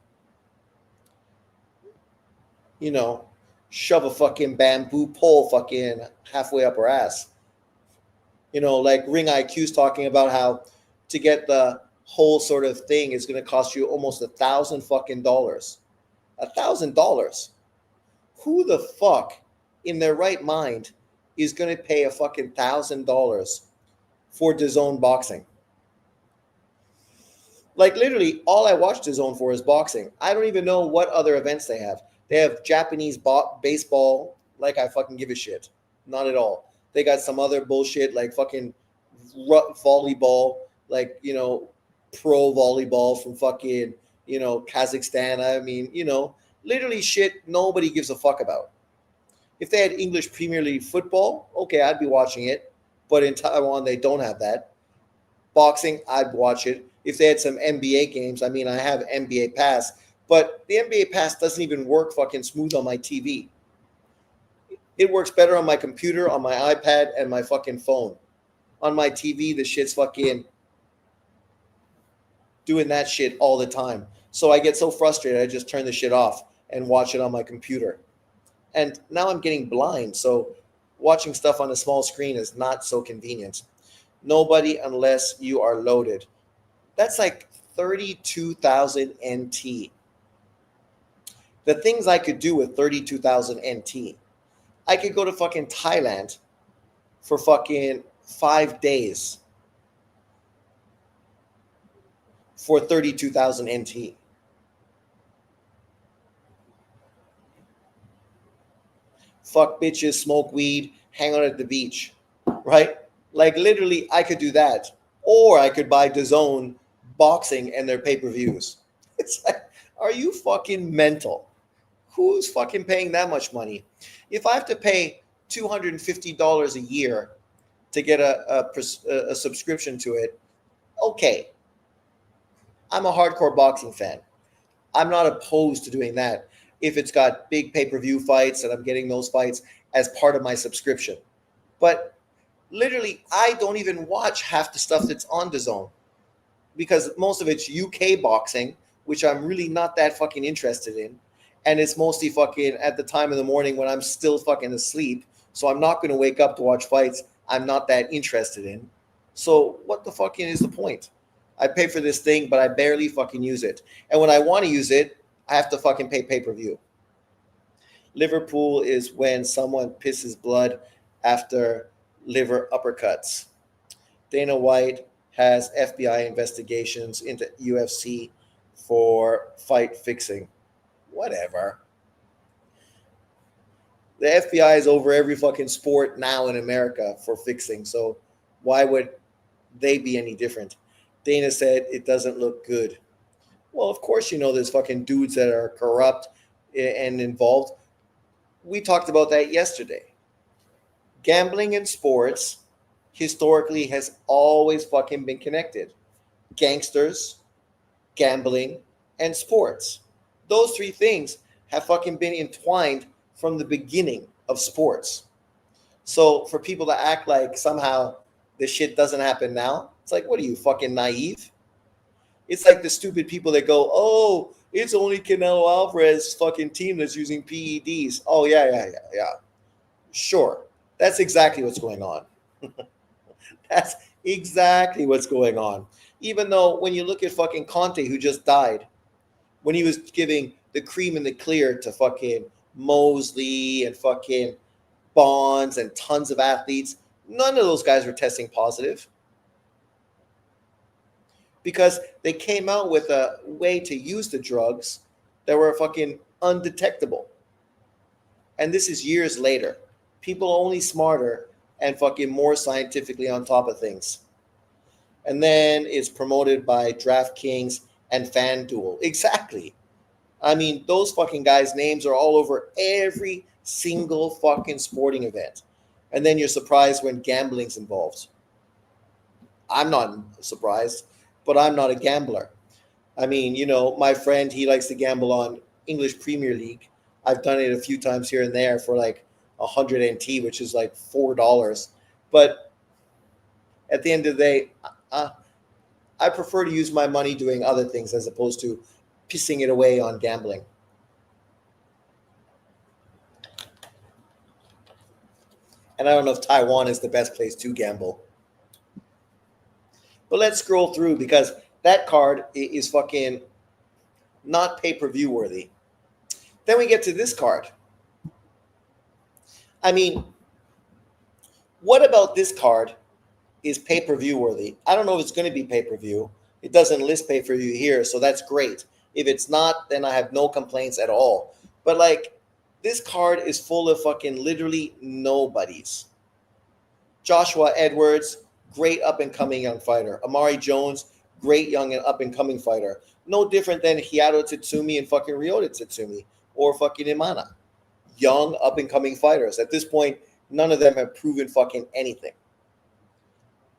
shove a fucking bamboo pole fucking halfway up her ass. Like Ring IQ's talking about how to get the whole sort of thing is going to cost you almost $1,000 fucking dollars. $1,000. Who the fuck in their right mind is going to pay a fucking $1,000 for DAZN boxing? Like literally all I watch DAZN for is boxing. I don't even know what other events they have. They have Japanese baseball. Like I fucking give a shit. Not at all. They got some other bullshit like fucking volleyball, like, pro volleyball from fucking, Kazakhstan. I mean, literally shit nobody gives a fuck about. If they had English Premier League football, okay, I'd be watching it. But in Taiwan, they don't have that. Boxing, I'd watch it. If they had some NBA games, I mean, I have NBA Pass, but the NBA Pass doesn't even work fucking smooth on my TV. It works better on my computer, on my iPad, and my fucking phone. On my TV, the shit's fucking doing that shit all the time. So I get so frustrated, I just turn the shit off and watch it on my computer. And now I'm getting blind, so watching stuff on a small screen is not so convenient. Nobody unless you are loaded. That's like 32,000 NT. The things I could do with 32,000 NT. I could go to fucking Thailand for fucking 5 days for 32,000 NT. Fuck bitches, smoke weed, hang out at the beach, right? Like literally, I could do that, or I could buy DAZN boxing and their pay-per-views. It's like, are you fucking mental? Who's fucking paying that much money? If I have to pay $250 a year to get a subscription to it, okay, I'm a hardcore boxing fan. I'm not opposed to doing that if it's got big pay-per-view fights and I'm getting those fights as part of my subscription. But literally, I don't even watch half the stuff that's on DAZN because most of it's UK boxing, which I'm really not that fucking interested in. And it's mostly fucking at the time of the morning when I'm still fucking asleep. So I'm not going to wake up to watch fights I'm not that interested in. So what the fucking is the point? I pay for this thing, but I barely fucking use it. And when I want to use it, I have to fucking pay pay-per-view. Liverpool is when someone pisses blood after liver uppercuts. Dana White has FBI investigations into UFC for fight fixing. Whatever. The FBI is over every fucking sport now in America for fixing. So why would they be any different? Dana said it doesn't look good. Well, of course, you know, there's fucking dudes that are corrupt and involved. We talked about that yesterday. Gambling in sports historically has always fucking been connected. Gangsters, gambling, and sports. Those three things have fucking been entwined from the beginning of sports. So for people to act like somehow this shit doesn't happen now, it's like, what are you, fucking naive? It's like the stupid people that go, oh, it's only Canelo Alvarez's fucking team that's using PEDs. Oh, yeah. Sure. That's exactly what's going on. That's exactly what's going on. Even though when you look at fucking Conte, who just died, when he was giving the cream and the clear to fucking Mosley and fucking Bonds and tons of athletes, none of those guys were testing positive because they came out with a way to use the drugs that were fucking undetectable. And this is years later. People are only smarter and fucking more scientifically on top of things. And then it's promoted by DraftKings and FanDuel. Exactly. I mean, those fucking guys' names are all over every single fucking sporting event. And then you're surprised when gambling's involved. I'm not surprised, but I'm not a gambler. I mean, you know, my friend, he likes to gamble on English Premier League. I've done it a few times here and there for like 100 NT, which is like $4. But at the end of the day, I prefer to use my money doing other things as opposed to pissing it away on gambling. And I don't know if Taiwan is the best place to gamble. But let's scroll through because that card is fucking not pay-per-view worthy. Then we get to this card. I mean, what about this card is pay-per-view worthy? I don't know if it's going to be pay-per-view. It doesn't list pay-per-view here, so that's great. If it's not, then I have no complaints at all. But like, this card is full of fucking literally nobodies. Joshua Edwards, great up-and-coming young fighter. Amari Jones, great young and up-and-coming fighter. No different than Hiato Tatsumi and fucking Ryota Tatsumi or fucking Imana. Young, up-and-coming fighters. At this point, none of them have proven fucking anything.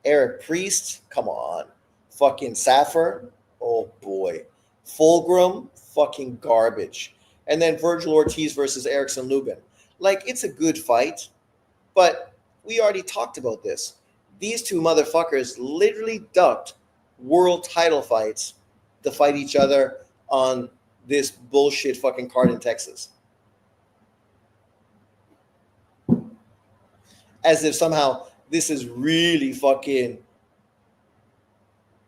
Eric Priest, come on. Fucking Saffir, oh boy. Fulgrim, fucking garbage. And then Virgil Ortiz versus Erickson Lubin. Like, it's a good fight, but we already talked about this. These two motherfuckers literally ducked world title fights to fight each other on this bullshit fucking card in Texas. As if somehow this is really fucking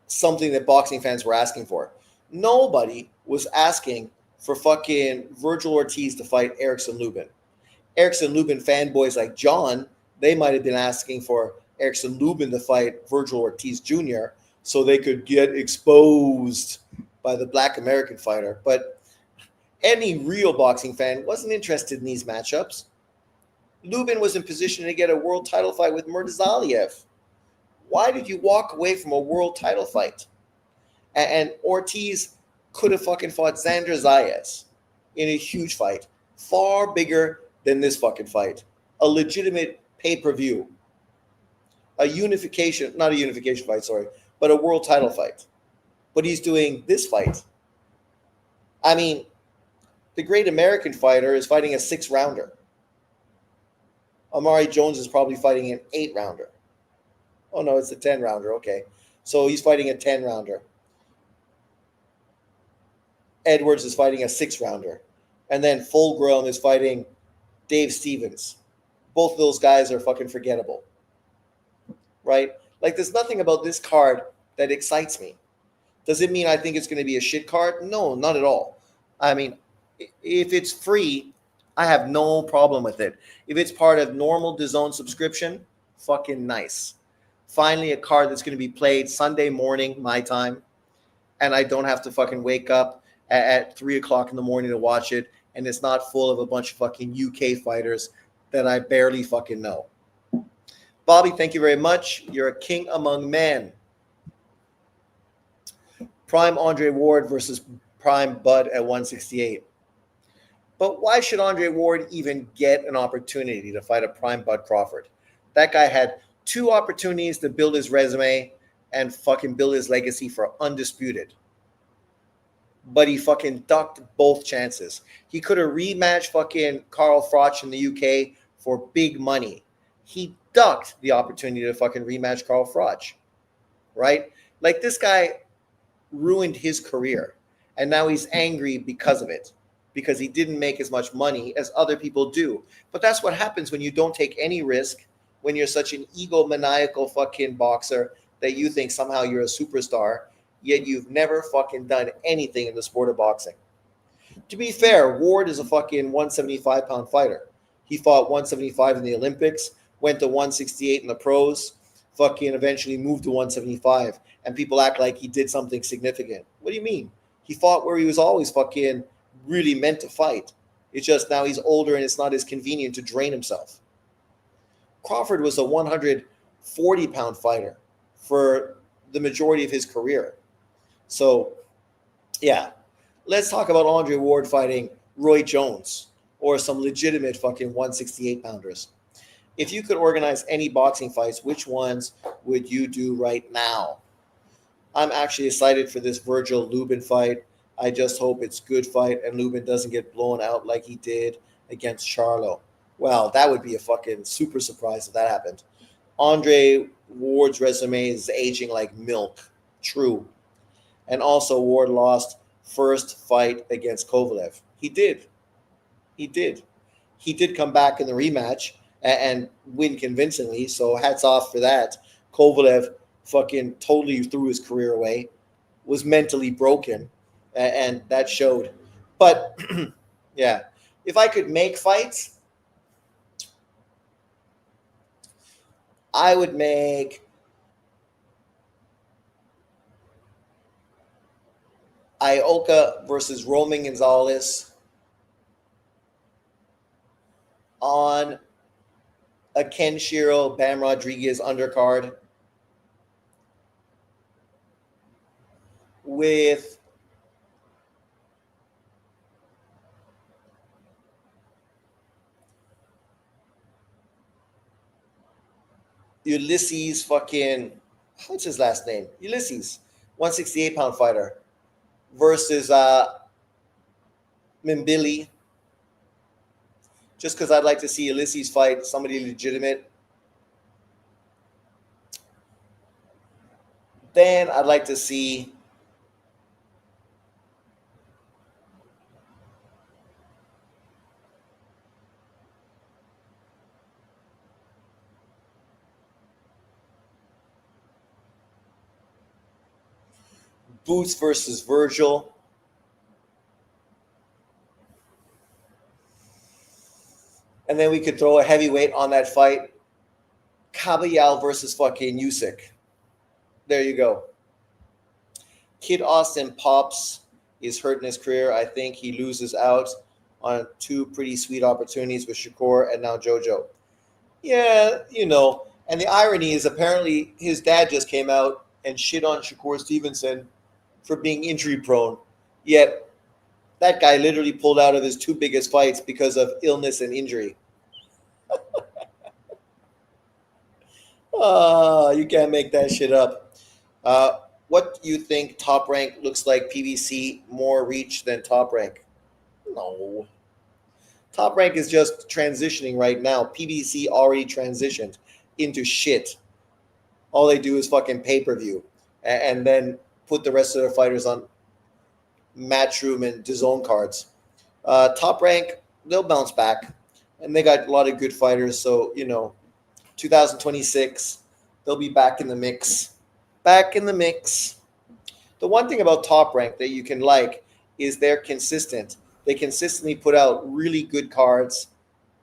something that boxing fans were asking for. Nobody was asking for fucking Virgil Ortiz to fight Erickson Lubin. Erickson Lubin fanboys like John, they might have been asking for Erickson Lubin to fight Virgil Ortiz Jr. so they could get exposed by the black American fighter. But any real boxing fan wasn't interested in these matchups. Lubin was in position to get a world title fight with Murtazaliev. Why did you walk away from a world title fight? And Ortiz could have fucking fought Xander Zayas in a huge fight, far bigger than this fucking fight. A legitimate pay-per-view. Not a unification fight, sorry, but a world title fight. But he's doing this fight. I mean, the great American fighter is fighting a 6-rounder. Amari Jones is probably fighting an 8-rounder. Oh, no, it's a 10-rounder. Okay. So he's fighting a 10-rounder. Edwards is fighting a 6-rounder. And then Fulgrim is fighting Dave Stevens. Both of those guys are fucking forgettable. Right? Like, there's nothing about this card that excites me. Does it mean I think it's going to be a shit card? No, not at all. I mean, if it's free, I have no problem with it. If it's part of normal DAZN subscription, fucking nice. Finally, a card that's going to be played Sunday morning, my time, and I don't have to fucking wake up at 3 o'clock in the morning to watch it, and it's not full of a bunch of fucking UK fighters that I barely fucking know. Bobby, thank you very much. You're a king among men. Prime Andre Ward versus Prime Bud at 168. But why should Andre Ward even get an opportunity to fight a Prime Bud Crawford? That guy had 2 opportunities to build his resume and fucking build his legacy for undisputed. But he fucking ducked both chances. He could have rematched fucking Carl Froch in the UK for big money. He ducked the opportunity to fucking rematch Carl Froch, right? Like, this guy ruined his career, and now he's angry because of it, because he didn't make as much money as other people do. But that's what happens when you don't take any risk, when you're such an egomaniacal fucking boxer that you think somehow you're a superstar, yet you've never fucking done anything in the sport of boxing. To be fair, Ward is a fucking 175-pound fighter. He fought 175 in the Olympics, went to 168 in the pros, fucking eventually moved to 175, and people act like he did something significant. What do you mean? He fought where he was always fucking really meant to fight. It's just now he's older and it's not as convenient to drain himself. Crawford was a 140-pound fighter for the majority of his career. So, yeah, let's talk about Andre Ward fighting Roy Jones or some legitimate fucking 168-pounders. If you could organize any boxing fights, which ones would you do right now? I'm actually excited for this Virgil Lubin fight. I just hope it's a good fight and Lubin doesn't get blown out like he did against Charlo. Well, that would be a fucking super surprise if that happened. Andre Ward's resume is aging like milk. True. And also, Ward lost first fight against Kovalev. He did. He did come back in the rematch and win convincingly, so hats off for that. Kovalev fucking totally threw his career away, was mentally broken, and that showed. But, yeah, if I could make fights, I would make Ioka versus Roman Gonzalez on a Kenshiro Bam Rodriguez undercard with Ulysses fucking what's his last name? Ulysses, 168-pound fighter versus Mimbili. Just because I'd like to see Ulysses fight somebody legitimate. Then I'd like to see Boots versus Virgil. And then we could throw a heavyweight on that fight. Kabayal versus fucking Usyk. There you go. Kid Austin pops is hurt in his career. I think he loses out on two pretty sweet opportunities with Shakur and now JoJo. Yeah, you know. And the irony is apparently his dad just came out and shit on Shakur Stevenson for being injury prone. Yet that guy literally pulled out of his two biggest fights because of illness and injury. You can't make that shit up. What do you think Top Rank looks like PBC more reach than Top Rank? No. Top Rank is just transitioning right now. PBC already transitioned into shit. All they do is fucking pay-per-view and then put the rest of their fighters on Matchroom and DAZN cards. Top Rank, they'll bounce back. And they got a lot of good fighters. So, 2026, they'll be back in the mix. Back in the mix. The one thing about Top Rank that you can like is they're consistent. They consistently put out really good cards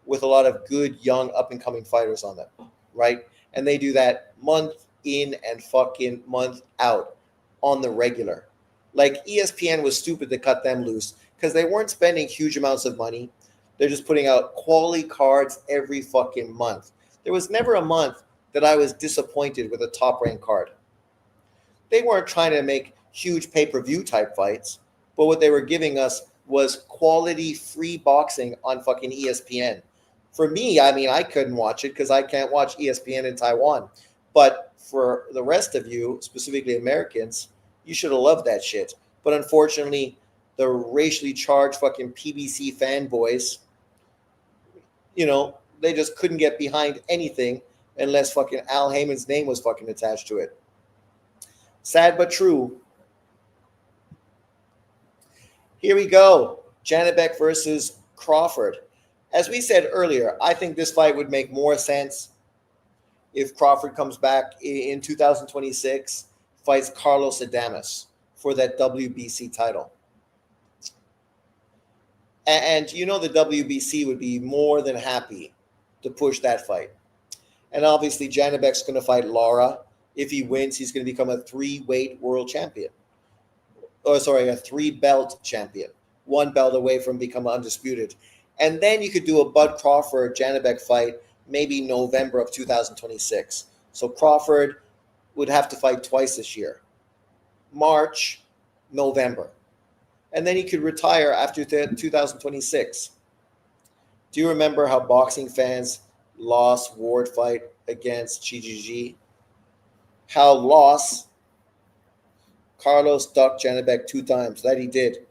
with a lot of good young up-and-coming fighters on them, right? And they do that month in and fucking month out on the regular. Like ESPN was stupid to cut them loose because they weren't spending huge amounts of money. They're just putting out quality cards every fucking month. There was never a month that I was disappointed with a Top Rank card. They weren't trying to make huge pay-per-view type fights, but what they were giving us was quality free boxing on fucking ESPN. For me, I mean, I couldn't watch it because I can't watch ESPN in Taiwan. But for the rest of you, specifically Americans, you should have loved that shit. But unfortunately, the racially charged fucking PBC fanboys, they just couldn't get behind anything unless fucking Al Heyman's name was fucking attached to it. Sad but true. Here we go. Janibek versus Crawford. As we said earlier, I think this fight would make more sense if Crawford comes back in 2026, fights Carlos Adames for that WBC title. And the WBC would be more than happy to push that fight. And obviously, Janibek's going to fight Lara. If he wins, he's going to become a 3-weight world champion. A 3-belt champion. 1 belt away from becoming undisputed. And then you could do a Bud Crawford-Janibek fight maybe November of 2026. So Crawford would have to fight twice this year. March, November. And then he could retire after 2026. Do you remember how boxing fans lost Ward fight against GGG? How Carlos ducked Janibek 2 times. That he did.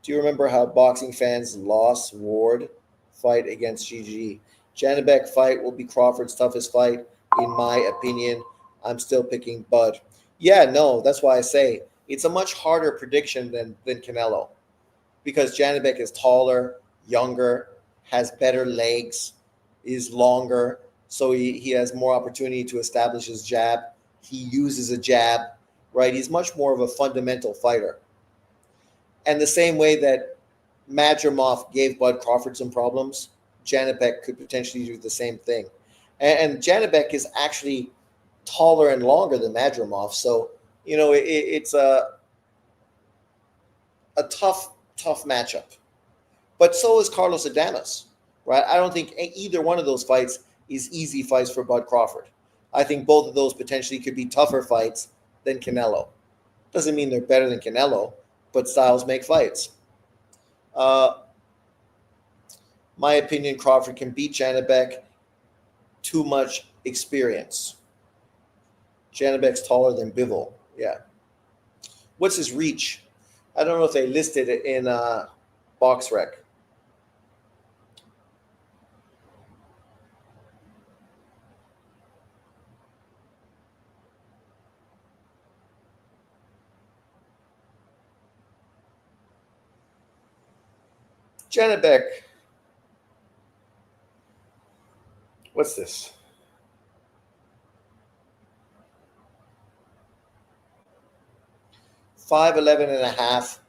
Do you remember how boxing fans lost Ward fight against GGG? Janibek fight will be Crawford's toughest fight, in my opinion. I'm still picking Bud. Yeah, no, that's why I say it's a much harder prediction than Canelo, because Janibek is taller, younger, has better legs, is longer, so he has more opportunity to establish his jab. He uses a jab, right? He's much more of a fundamental fighter. And the same way that Madrimov gave Bud Crawford some problems, Janibek could potentially do the same thing. And Janibek is actually taller and longer than Madrimov, so it's a tough matchup. But so is Carlos Adames, right? I don't think either one of those fights is easy fights for Bud Crawford. I think both of those potentially could be tougher fights than Canelo. Doesn't mean they're better than Canelo, but styles make fights. My opinion, Crawford can beat Janibek. Too much experience. Janibek's taller than Bivol. Yeah. What's his reach? I don't know if they listed it in box rec. Janibek. What's this? 5'11" and a half.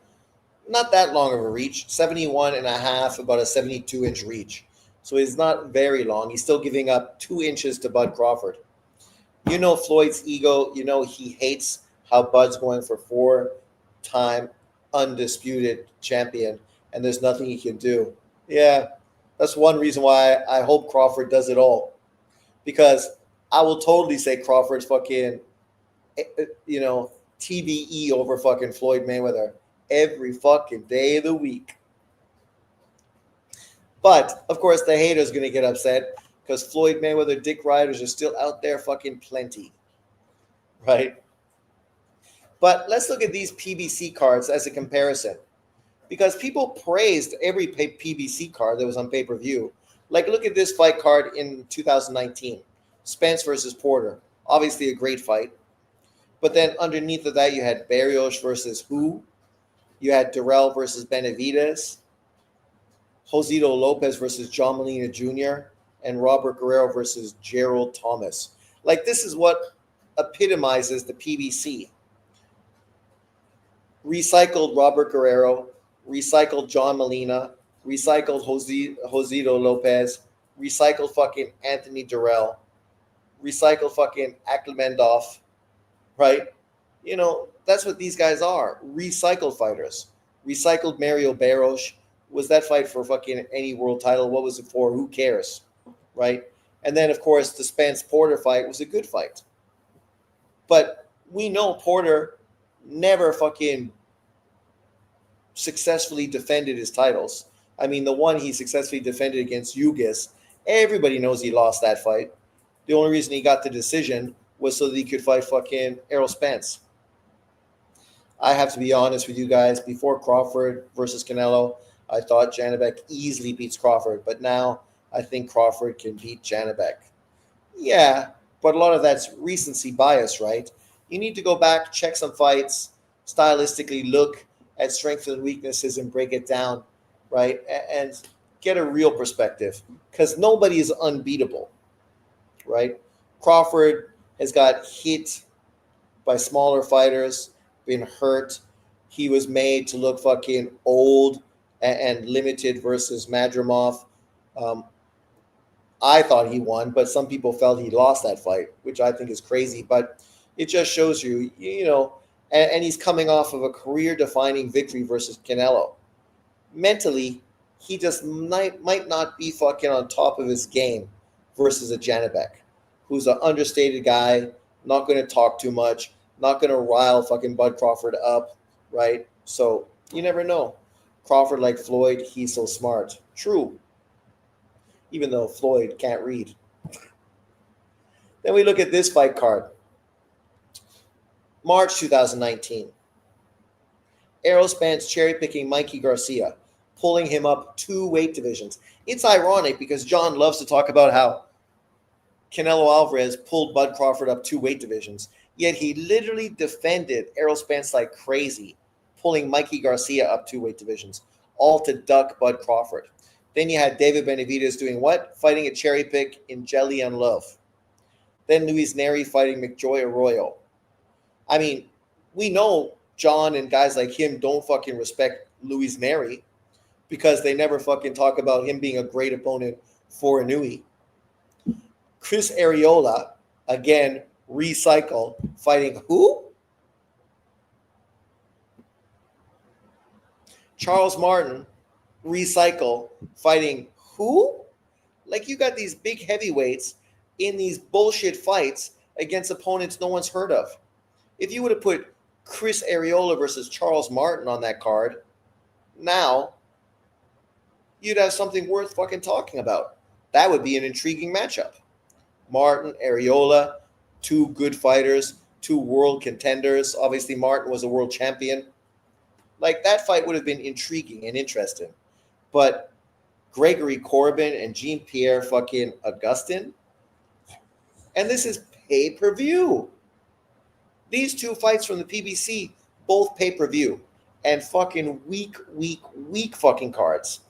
Not that long of a reach. 71 and a half, about a 72-inch reach. So he's not very long. He's still giving up 2 inches to Bud Crawford. You know Floyd's ego. You know he hates how Bud's going for 4-time undisputed champion, and there's nothing he can do. Yeah, that's one reason why I hope Crawford does it all, because I will totally say Crawford's fucking, TBE over fucking Floyd Mayweather every fucking day of the week. But of course, the haters gonna get upset because Floyd Mayweather dick riders are still out there fucking plenty, right? But let's look at these PBC cards as a comparison, because people praised every PBC card that was on pay-per-view. Like, look at this fight card in 2019, Spence versus Porter. Obviously a great fight. But then underneath of that, you had Barrios versus who? You had Durrell versus Benavidez, Josito Lopez versus John Molina Jr., and Robert Guerrero versus Gerald Thomas. Like, this is what epitomizes the PBC. Recycled Robert Guerrero, recycled John Molina, recycled Josito Lopez, recycled fucking Anthony Durrell, recycled fucking Akhmedov, right? You know, that's what these guys are. Recycled fighters. Recycled Mario Barros. Was that fight for fucking any world title? What was it for? Who cares? Right? And then, of course, the Spence Porter fight was a good fight. But we know Porter never fucking successfully defended his titles. I mean, the one he successfully defended against Ugis, everybody knows he lost that fight. The only reason he got the decision was so that he could fight fucking Errol Spence. I have to be honest with you guys. Before Crawford versus Canelo, I thought Janibek easily beats Crawford, but now I think Crawford can beat Janibek. Yeah, but a lot of that's recency bias, right? You need to go back, check some fights, stylistically look at strengths and weaknesses and break it down, right? And get a real perspective, because nobody is unbeatable, right? Crawford has got hit by smaller fighters, been hurt. He was made to look fucking old and limited versus Madrimov. I thought he won, but some people felt he lost that fight, which I think is crazy. But it just shows you, and he's coming off of a career-defining victory versus Canelo. Mentally, he just might not be fucking on top of his game versus a Janibek, who's an understated guy, not going to talk too much, not going to rile fucking Bud Crawford up, right? So you never know. Crawford, like Floyd, he's so smart. True. Even though Floyd can't read. Then we look at this fight card. March 2019. Errol Spence cherry-picking Mikey Garcia, pulling him up 2 weight divisions. It's ironic because John loves to talk about how Canelo Alvarez pulled Bud Crawford up 2 weight divisions, yet he literally defended Errol Spence like crazy, pulling Mikey Garcia up 2 weight divisions, all to duck Bud Crawford. Then you had David Benavidez doing what? Fighting a cherry pick in Jelly and Love. Then Luis Neri fighting McJoy Arroyo. I mean, we know John and guys like him don't fucking respect Luis Neri because they never fucking talk about him being a great opponent for Inoue. Chris Arreola, again, recycle, fighting who? Charles Martin, recycle, fighting who? Like, you got these big heavyweights in these bullshit fights against opponents no one's heard of. If you would have put Chris Arreola versus Charles Martin on that card, now you'd have something worth fucking talking about. That would be an intriguing matchup. Martin, Arreola, two good fighters, two world contenders. Obviously, Martin was a world champion. Like that fight would have been intriguing and interesting. But Gregory Corbin and Jean Pierre fucking Augustin, and this is pay per view. These two fights from the PBC, both pay per view, and fucking weak fucking cards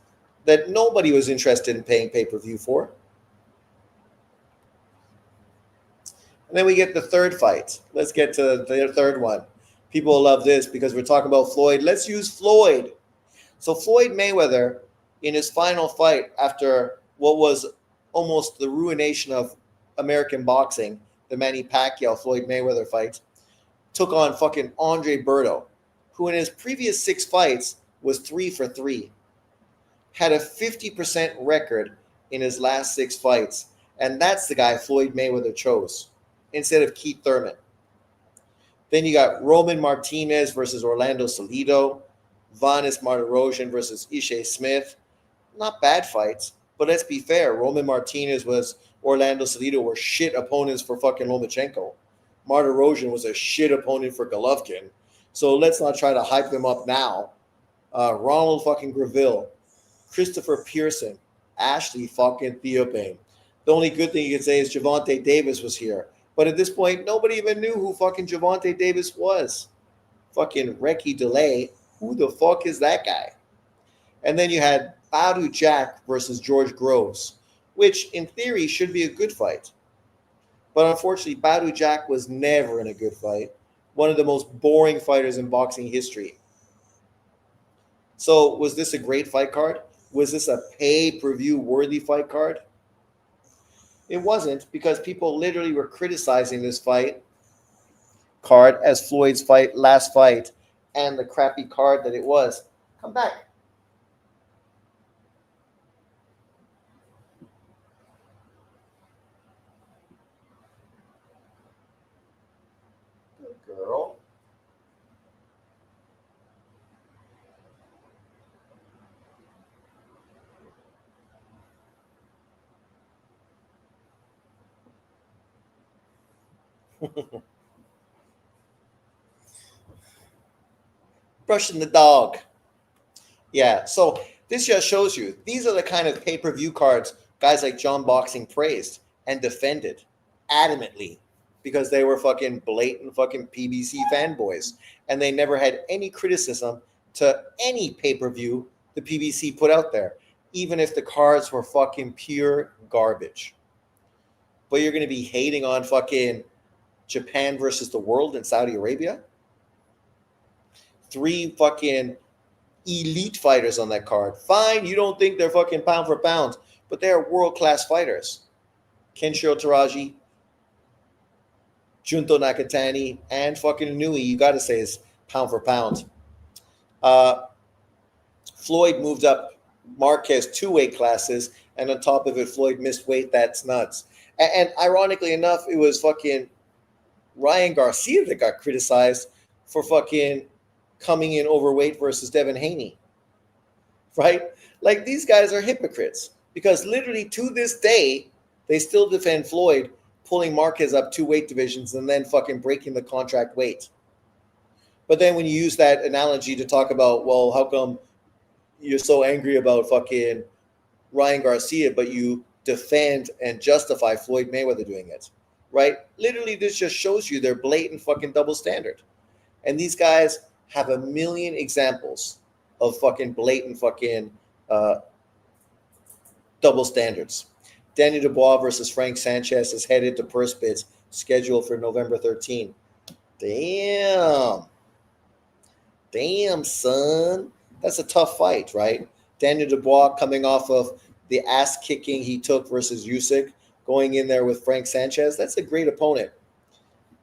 that nobody was interested in paying pay per view for. And then we get the third fight. Let's get to the third one. People love this because we're talking about Floyd. Let's use Floyd. So Floyd Mayweather, in his final fight after what was almost the ruination of American boxing, the Manny Pacquiao Floyd Mayweather fight, took on fucking Andre Berto, who in his previous 6 fights was 3 for 3, had a 50% record in his last 6 fights, and that's the guy Floyd Mayweather chose instead of Keith Thurman. Then you got Roman Martinez versus Orlando Salido, Vanis Martirosyan versus Ishe Smith. Not bad fights, but let's be fair. Roman Martinez was Orlando Salido were shit opponents for fucking Lomachenko. Martirosyan was a shit opponent for Golovkin. So let's not try to hype them up now. Ronald fucking Graville, Christopher Pearson, Ashley fucking Theophane. The only good thing you can say is Gervonta Davis was here. But at this point, nobody even knew who fucking Gervonta Davis was. Fucking Reki DeLay. Who the fuck is that guy? And then you had Badu Jack versus George Groves, which in theory should be a good fight. But unfortunately, Badu Jack was never in a good fight. One of the most boring fighters in boxing history. So was this a great fight card? Was this a pay-per-view worthy fight card? It wasn't, because people literally were criticizing this fight card as Floyd's last fight and the crappy card that it was. Come back. Good girl. Brushing the dog. Yeah, so this just shows you these are the kind of pay-per-view cards guys like John Boxing praised and defended adamantly because they were fucking blatant fucking PBC fanboys, and they never had any criticism to any pay-per-view the PBC put out there, even if the cards were fucking pure garbage. But you're going to be hating on fucking Japan versus the world in Saudi Arabia? 3 fucking elite fighters on that card. Fine, you don't think they're fucking pound for pound, but they are world-class fighters. Kenshiro Taraji, Junto Nakatani, and fucking Inoue, you got to say, is pound for pound. Floyd moved up Marquez 2 weight classes, and on top of it, Floyd missed weight. That's nuts. And ironically enough, it was fucking Ryan Garcia that got criticized for fucking coming in overweight versus Devin Haney, right? Like, these guys are hypocrites because literally to this day, they still defend Floyd pulling Marquez up 2 weight divisions and then fucking breaking the contract weight. But then when you use that analogy to talk about, well, how come you're so angry about fucking Ryan Garcia, but you defend and justify Floyd Mayweather doing it, right? Literally, this just shows you their blatant fucking double standard. And these guys have a million examples of fucking blatant fucking double standards. Danny Dubois versus Frank Sanchez is headed to purse bids, scheduled for November 13. Damn, son. That's a tough fight, right? Danny Dubois coming off of the ass kicking he took versus Usyk, going in there with Frank Sanchez. That's a great opponent.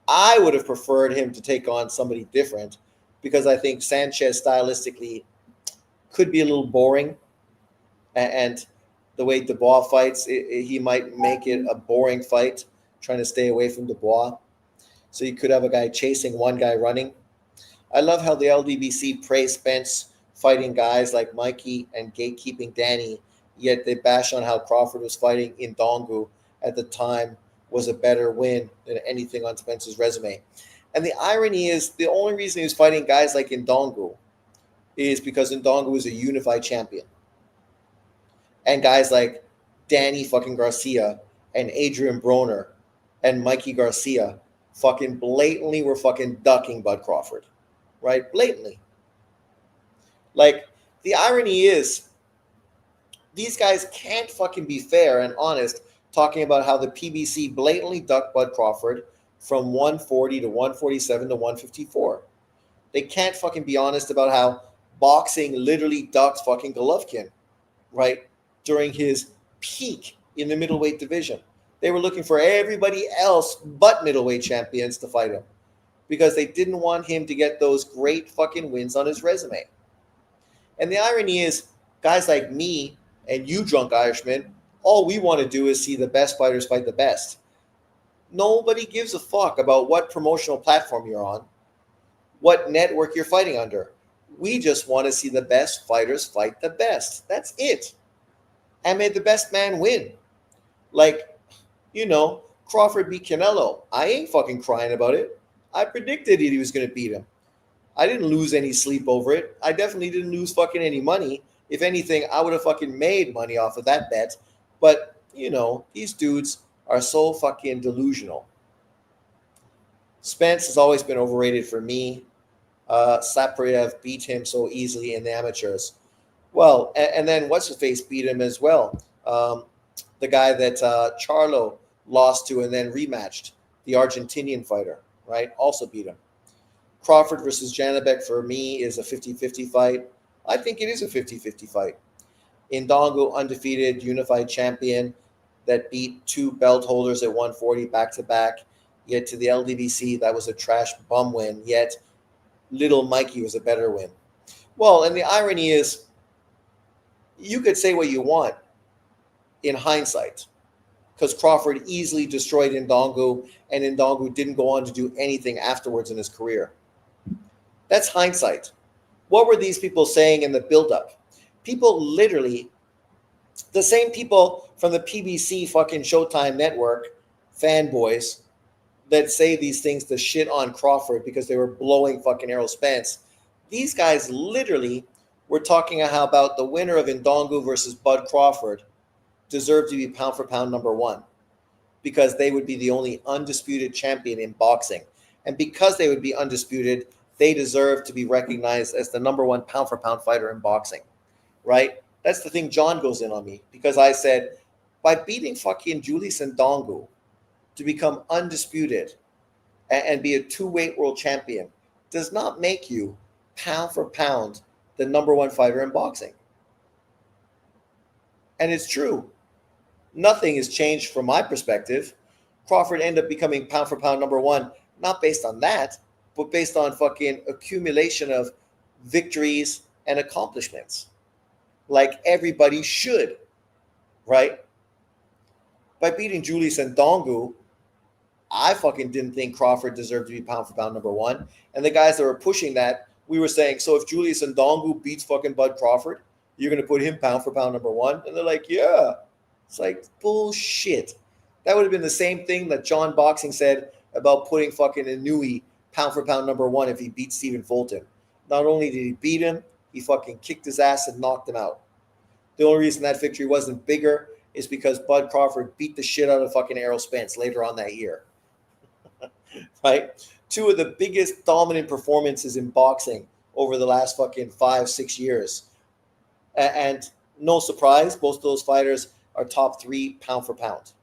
I would have preferred him to take on somebody different because I think Sanchez stylistically could be a little boring. And the way Dubois fights, he might make it a boring fight, trying to stay away from Dubois. So you could have a guy chasing, one guy running. I love how the LDBC praised Spence fighting guys like Mikey and gatekeeping Danny, yet they bash on how Crawford was fighting in Dongu at the time was a better win than anything on Spence's resume. And the irony is, the only reason he was fighting guys like Indongu is because Ndongo is a unified champion. And guys like Danny fucking Garcia and Adrian Broner and Mikey Garcia fucking blatantly were fucking ducking Bud Crawford. Right? Blatantly. Like, the irony is, these guys can't fucking be fair and honest talking about how the PBC blatantly ducked Bud Crawford from 140 to 147 to 154. They can't fucking be honest about how boxing literally ducked fucking Golovkin, right, during his peak in the middleweight division. They were looking for everybody else but middleweight champions to fight him because they didn't want him to get those great fucking wins on his resume. And the irony is, guys like me and you drunk Irishman, all we want to do is see the best fighters fight the best. Nobody gives a fuck about what promotional platform you're on, what network you're fighting under. We just want to see the best fighters fight the best. That's it. And may the best man win. Like, Crawford beat Canelo. I ain't fucking crying about it. I predicted he was going to beat him. I didn't lose any sleep over it. I definitely didn't lose fucking any money. If anything, I would have fucking made money off of that bet. But, these dudes are so fucking delusional. Spence has always been overrated for me. Saprayev beat him so easily in the amateurs. Well, and then what's-his-face beat him as well. The guy that Charlo lost to and then rematched, the Argentinian fighter, right? Also beat him. Crawford versus Janibek for me is a 50-50 fight. I think it is a 50-50 fight. Indongo, undefeated, unified champion that beat two belt holders at 140 back-to-back. Yet to the LDBC, that was a trash bum win. Yet little Mikey was a better win. Well, and the irony is, you could say what you want in hindsight, because Crawford easily destroyed Ndongo, and Ndongo didn't go on to do anything afterwards in his career. That's hindsight. What were these people saying in the build-up? People literally, the same people from the PBC fucking Showtime network, fanboys, that say these things to shit on Crawford because they were blowing fucking Errol Spence. These guys literally were talking about the winner of Ndongo versus Bud Crawford deserved to be pound for pound number one because they would be the only undisputed champion in boxing. And because they would be undisputed, they deserve to be recognized as the number one pound for pound fighter in boxing, right? That's the thing John goes in on me because I said, by beating fucking Julius Ndongo to become undisputed and be a two-weight world champion does not make you pound for pound the number one fighter in boxing. And it's true. Nothing has changed from my perspective. Crawford ended up becoming pound for pound number one, not based on that, but based on fucking accumulation of victories and accomplishments. Like everybody should, right? By beating Julius Ndongo, I fucking didn't think Crawford deserved to be pound for pound number one. And the guys that were pushing that, we were saying, so if Julius Ndongo beats fucking Bud Crawford, you're going to put him pound for pound number one? And they're like, yeah. It's like, bullshit. That would have been the same thing that John Boxing said about putting fucking Inoue pound for pound number one if he beat Stephen Fulton. Not only did he beat him, he fucking kicked his ass and knocked him out. The only reason that victory wasn't bigger is because Bud Crawford beat the shit out of fucking Errol Spence later on that year. Right? Two of the biggest dominant performances in boxing over the last fucking 5-6 years. And no surprise, both of those fighters are top three pound for pound.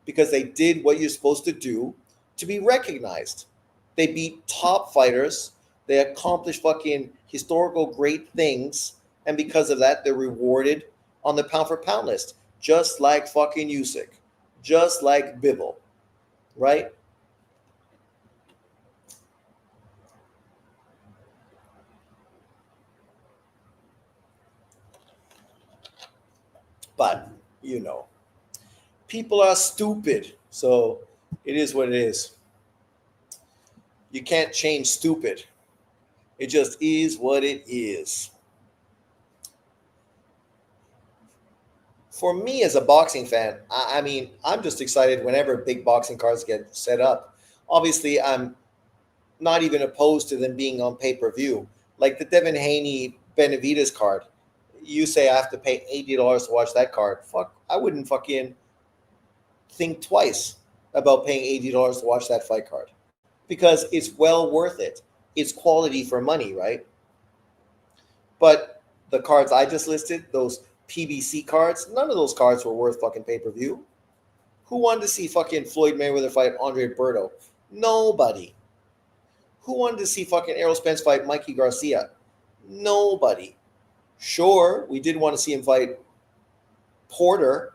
Because they did what you're supposed to do to be recognized. They beat top fighters. They accomplished fucking historical great things. And because of that, they're rewarded on the pound for pound list. Just like fucking Usyk. Just like Bivol. Right? But, people are stupid. So it is what it is. You can't change stupid. It just is what it is. For me as a boxing fan, I mean, I'm just excited whenever big boxing cards get set up. Obviously, I'm not even opposed to them being on pay per view. Like the Devin Haney Benavides card. You say I have to pay $80 to watch that card. Fuck, I wouldn't fucking think twice about paying $80 to watch that fight card because it's well worth it. It's quality for money, right? But the cards I just listed, those PBC cards, none of those cards were worth fucking pay per view. Who wanted to see fucking Floyd Mayweather fight Andre Berto? Nobody. Who wanted to see fucking Errol Spence fight Mikey Garcia? Nobody. Sure, we did want to see him fight Porter,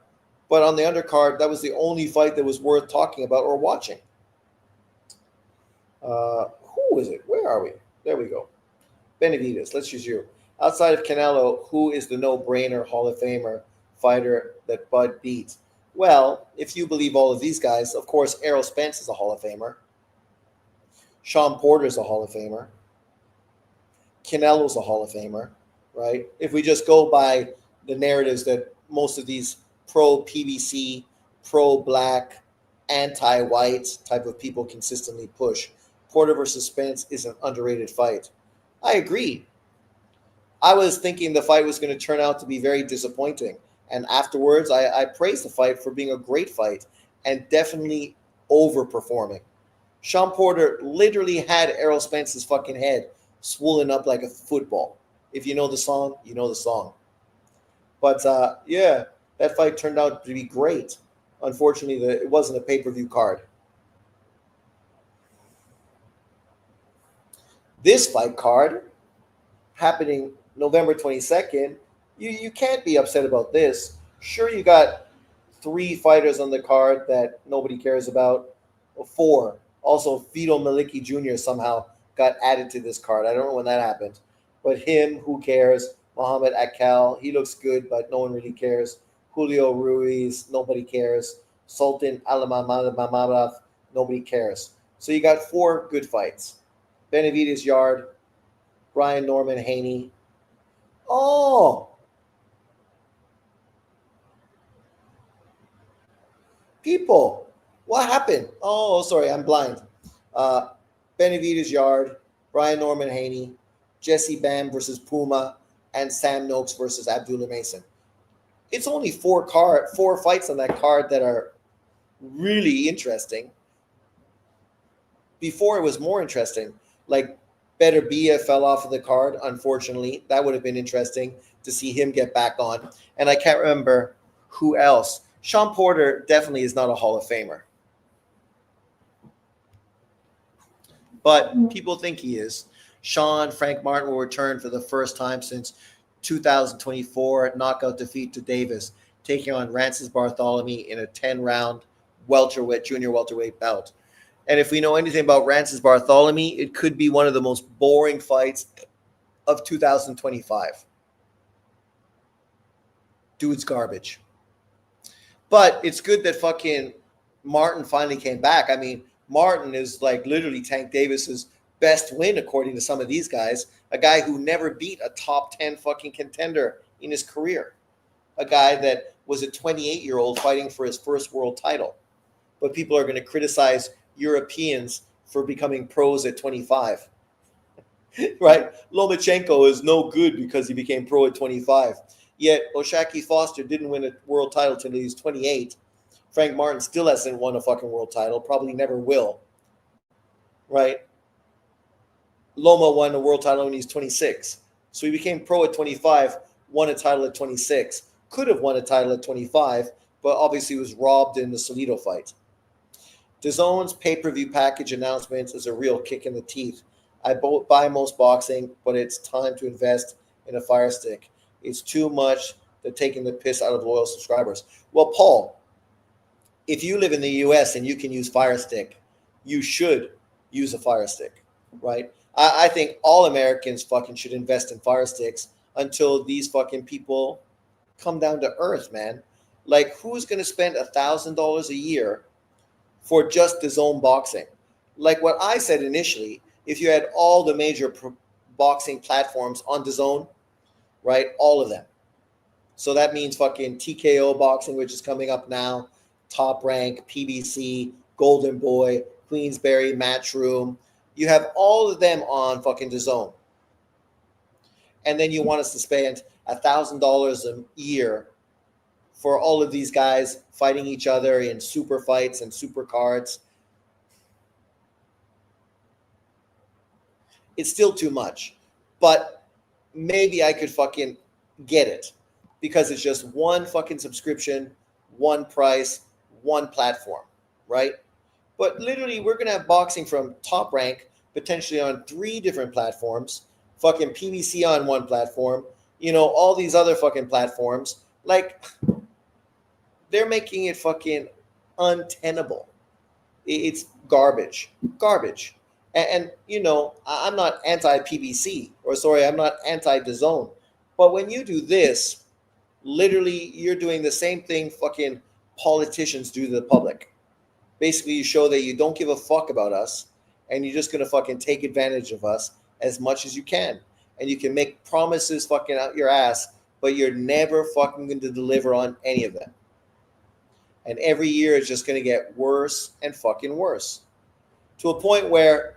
but on the undercard, that was the only fight that was worth talking about or watching. Who is it? Where are we? There we go. Benavides, let's use you. Outside of Canelo, who is the no-brainer Hall of Famer fighter that Bud beats? Well, if you believe all of these guys, of course, Errol Spence is a Hall of Famer. Sean Porter is a Hall of Famer. Canelo's a Hall of Famer, right? If we just go by the narratives that most of these pro-PBC, pro-black, anti-white type of people consistently push, Porter versus Spence is an underrated fight. I agree. I was thinking the fight was going to turn out to be very disappointing. And afterwards, I praised the fight for being a great fight and definitely overperforming. Sean Porter literally had Errol Spence's fucking head swollen up like a football. If you know the song, you know the song. But yeah, that fight turned out to be great. Unfortunately, it wasn't a pay-per-view card. This fight card happening November 22nd, you can't be upset about this. Sure, you got 3 fighters on the card that nobody cares about, or 4. Also, Vito Maliki Jr. somehow got added to this card. I don't know when that happened. But him, who cares? Muhammad Akal, he looks good, but no one really cares. Julio Ruiz, nobody cares. Sultan Alamamadav, nobody cares. So you got 4 good fights. Benavides Yard, Brian Norman Haney. Oh, people, what happened? Oh, sorry, I'm blind. Uh, Benavides Yard, Brian Norman Haney, Jesse Bam versus Puma, and Sam Noakes versus Abdullah Mason. It's only 4 fights on that card that are really interesting. Before it was more interesting. Like Better Bia fell off of the card, unfortunately. That would have been interesting to see him get back on. And I can't remember who else. Sean Porter definitely is not a Hall of Famer. But people think he is. Frank Martin will return for the first time since 2024 knockout defeat to Davis, taking on Rances Bartholomew in a 10-round junior welterweight bout. And if we know anything about Rances Bartholomew, it could be one of the most boring fights of 2025. Dude's garbage. But it's good that fucking Martin finally came back. I mean, Martin is like literally Tank Davis's best win, according to some of these guys. A guy who never beat a top 10 fucking contender in his career. A guy that was a 28-year-old fighting for his first world title. But people are going to criticize Europeans for becoming pros at 25. Right? Lomachenko is no good because he became pro at 25. Yet Oshaki Foster didn't win a world title until he was 28. Frank Martin still hasn't won a fucking world title, probably never will. Right? Loma won a world title when he was 26. So he became pro at 25, won a title at 26. Could have won a title at 25, but obviously was robbed in the Salido fight. DAZN's pay-per-view package announcements is a real kick in the teeth. I buy most boxing, but it's time to invest in a Fire Stick. It's too much. They're taking the piss out of loyal subscribers. Well, Paul, if you live in the U.S. and you can use Fire Stick, you should use a Fire Stick, right? I think all Americans fucking should invest in Fire Sticks until these fucking people come down to earth, man. Like, who's going to spend $1,000 a year for just DAZN boxing? Like what I said initially, if you had all the major boxing platforms on DAZN, right, all of them, So that means fucking TKO boxing, which is coming up now, Top Rank, PBC, Golden Boy, Queensberry, Matchroom. You have all of them on fucking DAZN. And then you want us to spend $1,000 a year for all of these guys fighting each other in super fights and super cards. It's still too much. But maybe I could fucking get it because it's just one fucking subscription, one price, one platform, right? But literally, we're going to have boxing from Top Rank potentially on 3 different platforms, fucking PBC on one platform, all these other fucking platforms. Like, they're making it fucking untenable. It's garbage. Garbage. And I'm not anti-PBC, or sorry, I'm not anti-DAZN. But when you do this, literally, you're doing the same thing fucking politicians do to the public. Basically, you show that you don't give a fuck about us, and you're just going to fucking take advantage of us as much as you can. And you can make promises fucking out your ass, but you're never fucking going to deliver on any of them. And every year it's just going to get worse and fucking worse. To a point where,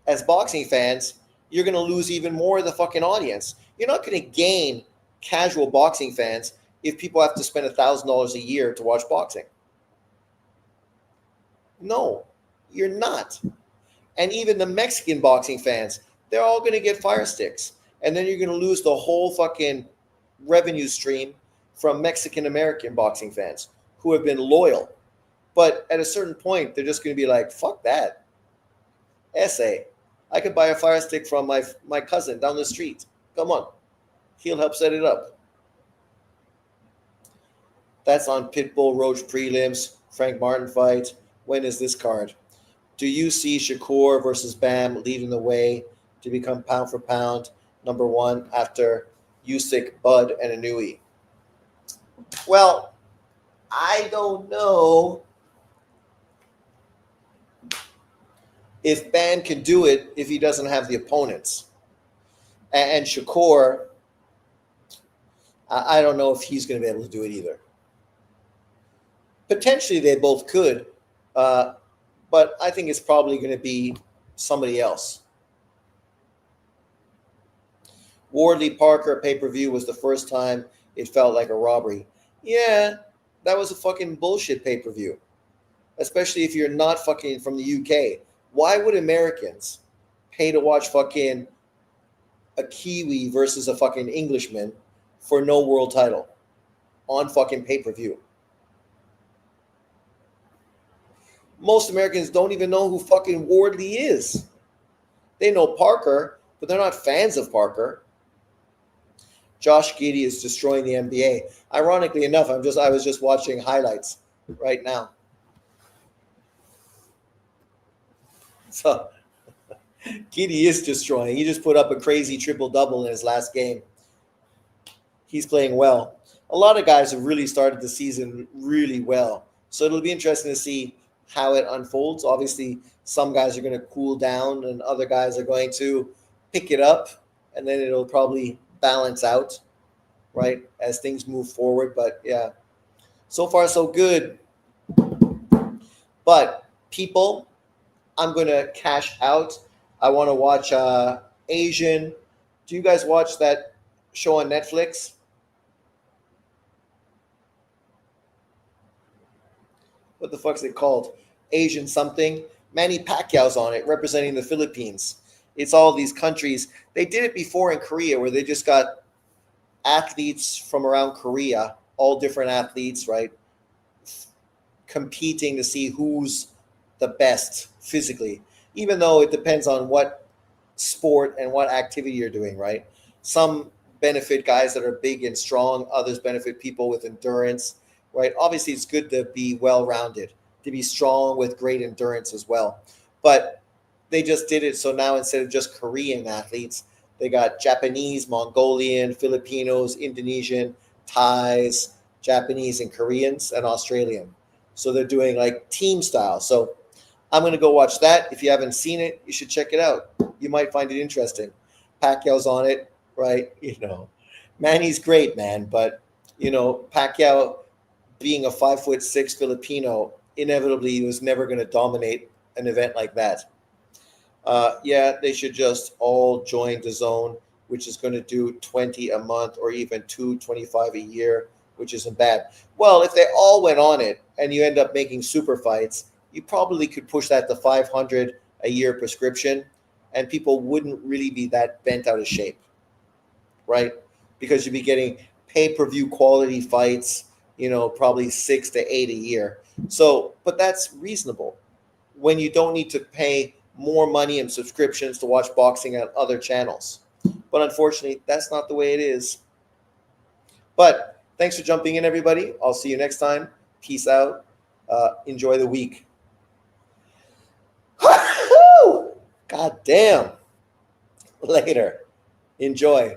as boxing fans, you're going to lose even more of the fucking audience. You're not going to gain casual boxing fans if people have to spend $1,000 a year to watch boxing. No, you're not. And even the Mexican boxing fans, they're all going to get fire sticks. And then you're going to lose the whole fucking revenue stream from Mexican-American boxing fans who have been loyal. But at a certain point, they're just going to be like, fuck that. SA. I could buy a fire stick from my cousin down the street. Come on. He'll help set it up. That's on Pitbull, Roach prelims, Frank Martin fight. When is this card? Do you see Shakur versus Bam leading the way to become pound for pound number 1 after Usyk, Bud, and Inoue? Well, I don't know if Bam can do it if he doesn't have the opponents. And Shakur, I don't know if he's going to be able to do it either. Potentially they both could, but I think it's probably going to be somebody else. Wardley Parker pay-per-view was the first time it felt like a robbery. Yeah, that was a fucking bullshit pay-per-view. Especially if you're not fucking from the UK. Why would Americans pay to watch fucking a Kiwi versus a fucking Englishman for no world title on fucking pay-per-view? Most Americans don't even know who fucking Wardley is. They know Parker, but they're not fans of Parker. Josh Giddey is destroying the NBA. Ironically enough, I was just watching highlights right now. So Giddey is destroying. He just put up a crazy triple-double in his last game. He's playing well. A lot of guys have really started the season really well. So it'll be interesting to see how it unfolds. Obviously, some guys are going to cool down and other guys are going to pick it up, and then it'll probably balance out, right, as things move forward. But yeah, so far so good. But people, I'm going to cash out. I want to watch Asian. Do you guys watch that show on Netflix? What the fuck's it called? Asian something. Manny Pacquiao's on it, representing the Philippines. It's all these countries. They did it before in Korea, where they just got athletes from around Korea, all different athletes, right, competing to see who's the best physically, even though it depends on what sport and what activity you're doing, right? Some benefit guys that are big and strong. Others benefit people with endurance, right? Obviously, it's good to be well-rounded, to be strong with great endurance as well. But they just did it. So now instead of just Korean athletes, they got Japanese, Mongolian, Filipinos, Indonesian, Thais, Japanese and Koreans, and Australian. So they're doing like team style. So I'm going to go watch that. If you haven't seen it, you should check it out. You might find it interesting. Pacquiao's on it, right? You know, Manny's great, man. But Pacquiao being a 5'6" Filipino, inevitably he was never going to dominate an event like that. Yeah, they should just all join the zone, which is going to do 20 a month or even 225 a year, which isn't bad. Well, if they all went on it and you end up making super fights, you probably could push that to 500 a year prescription, and people wouldn't really be that bent out of shape, right? Because you'd be getting pay-per-view quality fights, probably 6 to 8 a year. So, but that's reasonable when you don't need to pay more money in subscriptions to watch boxing on other channels. But unfortunately, that's not the way it is. But thanks for jumping in, everybody. I'll see you next time. Peace out. Enjoy the week. God damn. Later. Enjoy.